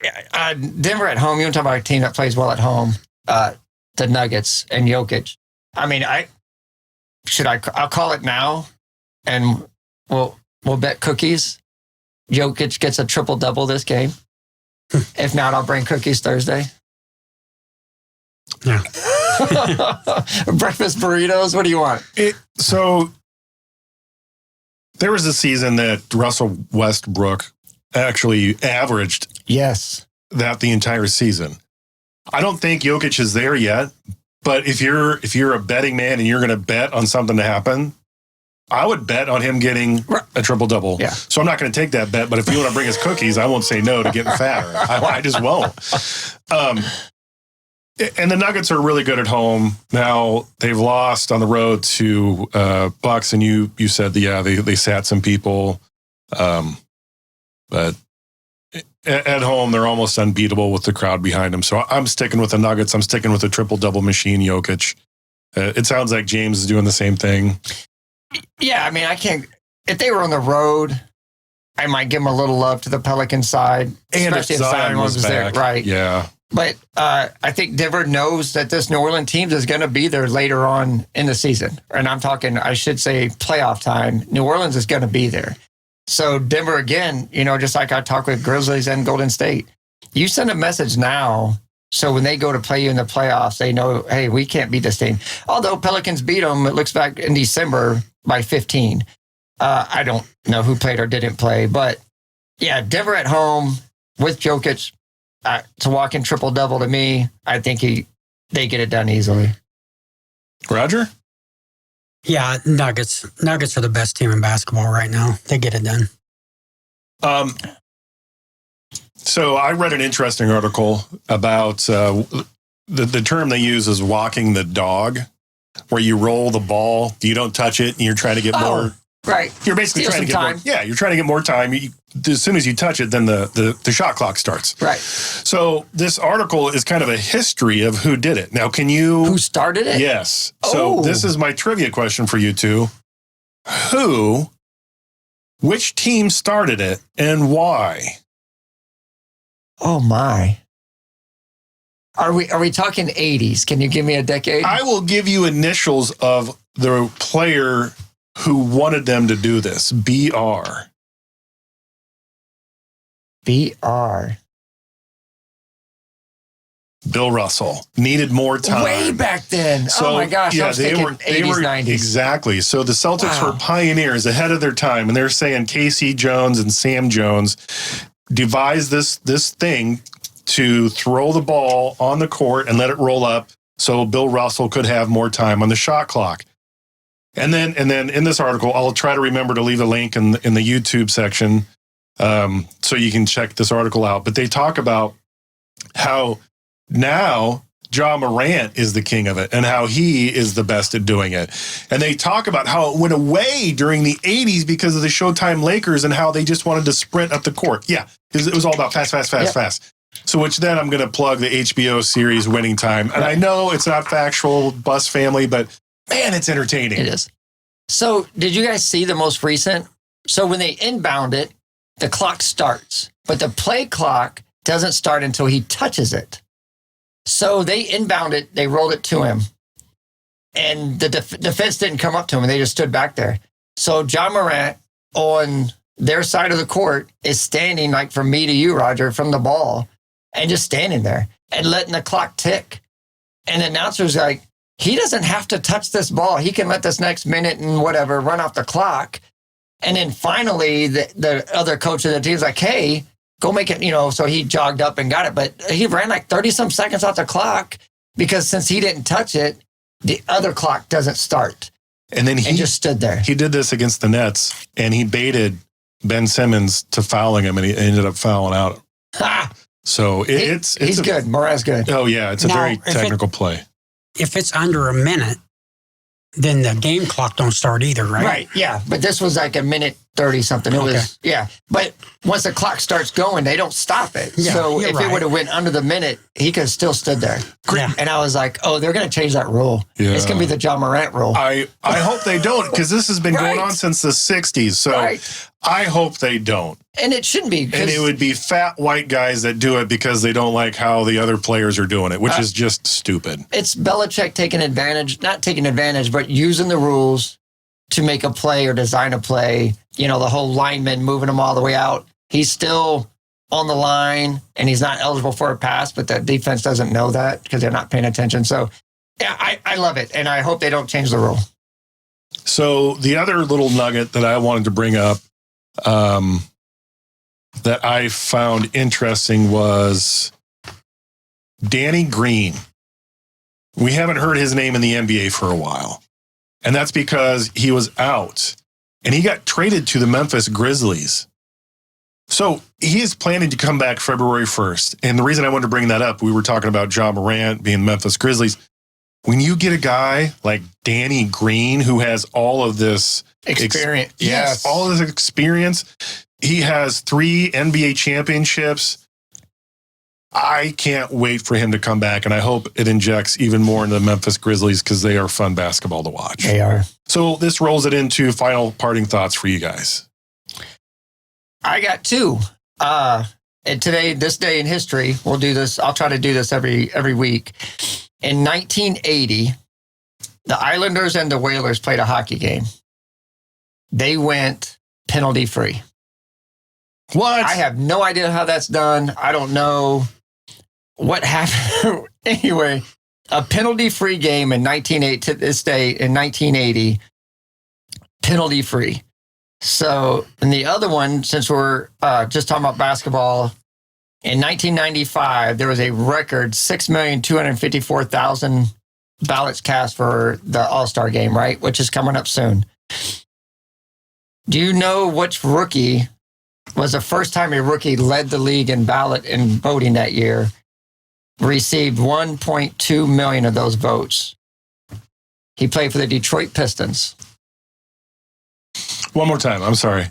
Denver at home, you want to talk about a team that plays well at home, the Nuggets and Jokic. I mean, I'll call it now, and we'll bet cookies. Jokic gets a triple-double this game. If not, I'll bring cookies Thursday. Yeah. Breakfast burritos. What do you want? So there was a season that Russell Westbrook actually averaged that the entire season. I don't think Jokic is there yet, but if you're a betting man and you're going to bet on something to happen, I would bet on him getting a triple-double. Yeah. So I'm not going to take that bet, but if you want to bring us cookies, I won't say no to getting fatter. I just won't. And the Nuggets are really good at home. Now they've lost on the road to Bucks, and you said they sat some people, but at home they're almost unbeatable with the crowd behind them. So I'm sticking with the Nuggets. I'm sticking with the triple-double machine, Jokic. It sounds like James is doing the same thing. Yeah, I mean, I can't. If they were on the road, I might give them a little love to the Pelican side, And especially if if Zion Zion was was there, back. right? Yeah. But I think Denver knows that this New Orleans team is going to be there later on in the season. And I'm talking, I should say, playoff time. New Orleans is going to be there. So Denver, again, just like I talk with Grizzlies and Golden State, you send a message now. So when they go to play you in the playoffs, they know, hey, we can't beat this team. Although Pelicans beat them, it looks back in December by 15. I don't know who played or didn't play. But yeah, Denver at home with Jokic. To walk in triple-double, to me, I think they get it done easily. Roger? Yeah, Nuggets. Nuggets are the best team in basketball right now. They get it done. So I read an interesting article about the term they use is walking the dog, where you roll the ball, you don't touch it, and you're trying to get more. Right. You're basically Steal trying to some get time. more. Yeah, you're trying to get more time. As soon as you touch it, then the shot clock starts. Right. So this article is kind of a history of who did it. Now, can you? Who started it? Yes. So Oh. this is my trivia question for you two. Which team started it and why? Oh, my. Are we talking 80s? Can you give me a decade? I will give you initials of the player who wanted them to do this. BR. BR. Bill Russell needed more time. Way back then. So, oh, my gosh. I was thinking 80s, 90s. Exactly. So the Celtics were pioneers ahead of their time, and they're saying Casey Jones and Sam Jones devised this thing to throw the ball on the court and let it roll up so Bill Russell could have more time on the shot clock. And then in this article, I'll try to remember to leave a link in the YouTube section so you can check this article out. But they talk about how now Ja Morant is the king of it and how he is the best at doing it. And they talk about how it went away during the 80s because of the Showtime Lakers and how they just wanted to sprint up the court. Yeah, it was all about fast. So which then I'm going to plug the HBO series Winning Time. And I know it's not factual, Bus Family, but man, it's entertaining. It is. So did you guys see the most recent? So when they inbound it, the clock starts, but the play clock doesn't start until he touches it. So they inbound it, they rolled it to him, and the defense didn't come up to him. They just stood back there. So Ja Morant on their side of the court is standing like from me to you, Roger, from the ball, and just standing there and letting the clock tick. And the announcer's like, he doesn't have to touch this ball. He can let this next minute and whatever run off the clock. And then finally, the other coach of the team's like, hey, go make it, so he jogged up and got it. But he ran like 30-some seconds off the clock because since he didn't touch it, the other clock doesn't start. And then he just stood there. He did this against the Nets, and he baited Ben Simmons to fouling him, and he ended up fouling out. Ha! So He's good. Morant's good. Oh, yeah. It's a very technical play. If it's under a minute, then the game clock don't start either, right? Right, yeah. But this was like a minute 30-something. It was, yeah. But once the clock starts going, they don't stop it. Yeah, so if right. it would have went under the minute, he could have still stood there. Yeah. And I was like, oh, they're going to change that rule. Yeah. It's going to be the Ja Morant rule. I hope they don't, because this has been going on since the 60s. So I hope they don't. And it shouldn't be. And it would be fat white guys that do it because they don't like how the other players are doing it, which is just stupid. It's Belichick taking advantage, not taking advantage, but using the rules to make a play or design a play. The whole lineman moving them all the way out. He's still on the line and he's not eligible for a pass, but the defense doesn't know that because they're not paying attention. So, yeah, I love it. And I hope they don't change the rule. So the other little nugget that I wanted to bring up that I found interesting was Danny Green. We haven't heard his name in the NBA for a while. And that's because he was out. And he got traded to the Memphis Grizzlies. So he is planning to come back February 1st. And the reason I wanted to bring that up, we were talking about Ja Morant being Memphis Grizzlies. When you get a guy like Danny Green, who has all of this experience, yes, all of this experience, he has 3 NBA championships. I can't wait for him to come back, and I hope it injects even more into the Memphis Grizzlies because they are fun basketball to watch. They are. So this rolls it into final parting thoughts for you guys. I got 2. And today, this day in history, we'll do this. I'll try to do this every week. In 1980, the Islanders and the Whalers played a hockey game. They went penalty free. What? I have no idea how that's done. I don't know what happened. Anyway, a penalty free game in 1980 to this day in 1980, penalty free. So, and the other one, since we're just talking about basketball, in 1995, there was a record 6,254,000 ballots cast for the All-Star game, right? Which is coming up soon. Do you know which rookie was the first time a rookie led the league in ballot and voting that year, received 1.2 million of those votes? He played for the Detroit Pistons. One more time. I'm sorry.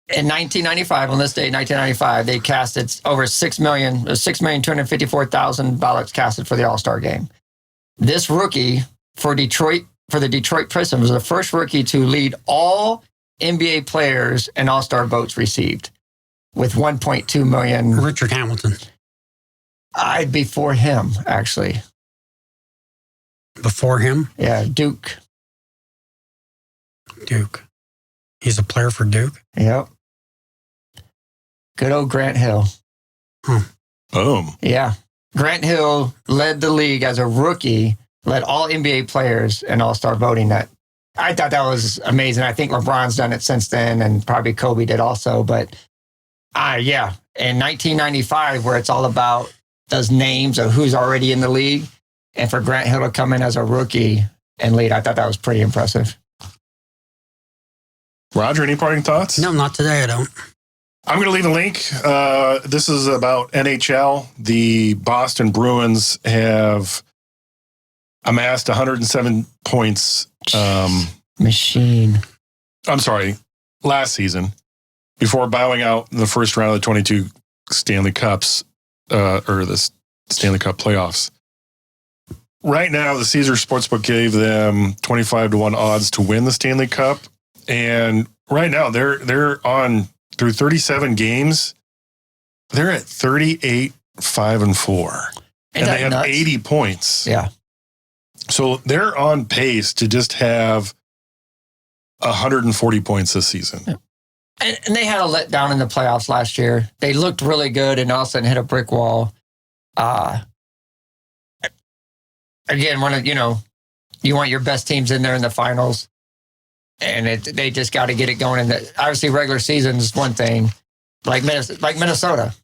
In 1995, on this day, 1995, they casted over 6,254,000 ballots casted for the All-Star game. This rookie for the Detroit Pistons was the first rookie to lead all NBA players and All-Star votes received with 1.2 million. Richard Hamilton. I'd be for him, actually. Before him? Yeah, Duke. He's a player for Duke? Yep. Good old Grant Hill. Boom. Yeah. Grant Hill led the league as a rookie, led all NBA players in All-Star voting. I thought that was amazing. I think LeBron's done it since then, and probably Kobe did also. But yeah, in 1995, where it's all about those names of who's already in the league, and for Grant Hill to come in as a rookie and lead, I thought that was pretty impressive. Roger, any parting thoughts? No, not today, I don't. I'm going to leave a link. This is about NHL. The Boston Bruins have amassed 107 points. Machine. I'm sorry, last season, before bowing out in the first round of the 22 Stanley Cups, or the Stanley Cup playoffs. Right now, the Caesars Sportsbook gave them 25-1 odds to win the Stanley Cup. And right now, they're on through 37 games. They're at 38-5-4, and they have nuts? 80 points. Yeah. So they're on pace to just have 140 points this season. Yeah. And they had a letdown in the playoffs last year. They looked really good and all of a sudden hit a brick wall. Again, you want your best teams in there in the finals. And they just got to get it going. And obviously, regular season is one thing. Like Minnesota,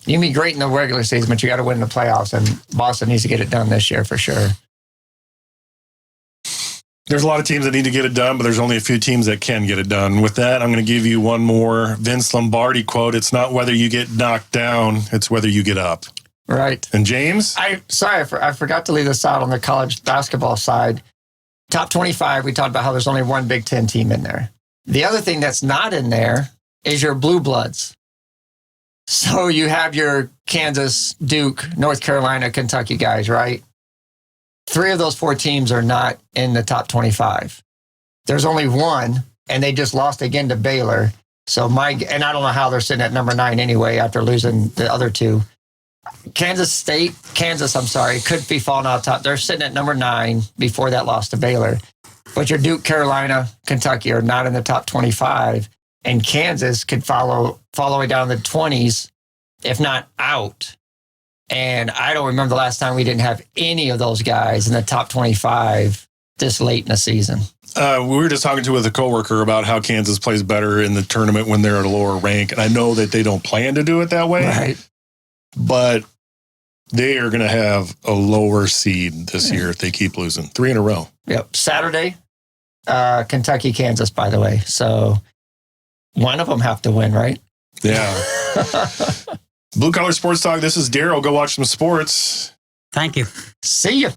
you can be great in the regular season, but you got to win the playoffs. And Boston needs to get it done this year for sure. There's a lot of teams that need to get it done, but there's only a few teams that can get it done. With that, I'm going to give you one more Vince Lombardi quote. It's not whether you get knocked down, it's whether you get up. Right. And James? I forgot to leave this out on the college basketball side. Top 25, we talked about how there's only one Big Ten team in there. The other thing that's not in there is your blue bloods. So you have your Kansas, Duke, North Carolina, Kentucky guys, right? 3 of those 4 teams are not in the top 25. There's only one, and they just lost again to Baylor. So and I don't know how they're sitting at number 9 anyway after losing the other 2. Kansas, could be falling out top. They're sitting at number 9 before that loss to Baylor. But your Duke, Carolina, Kentucky are not in the top 25. And Kansas could follow way down the 20s, if not out. And I don't remember the last time we didn't have any of those guys in the top 25 this late in the season. We were just talking with a coworker about how Kansas plays better in the tournament when they're at a lower rank. And I know that they don't plan to do it that way. Right. But they are going to have a lower seed this year if they keep losing 3 in a row. Yep. Saturday, Kentucky, Kansas, by the way. So one of them have to win, right? Yeah. Blue Collar Sports Talk. This is Daryl. Go watch some sports. Thank you. See you.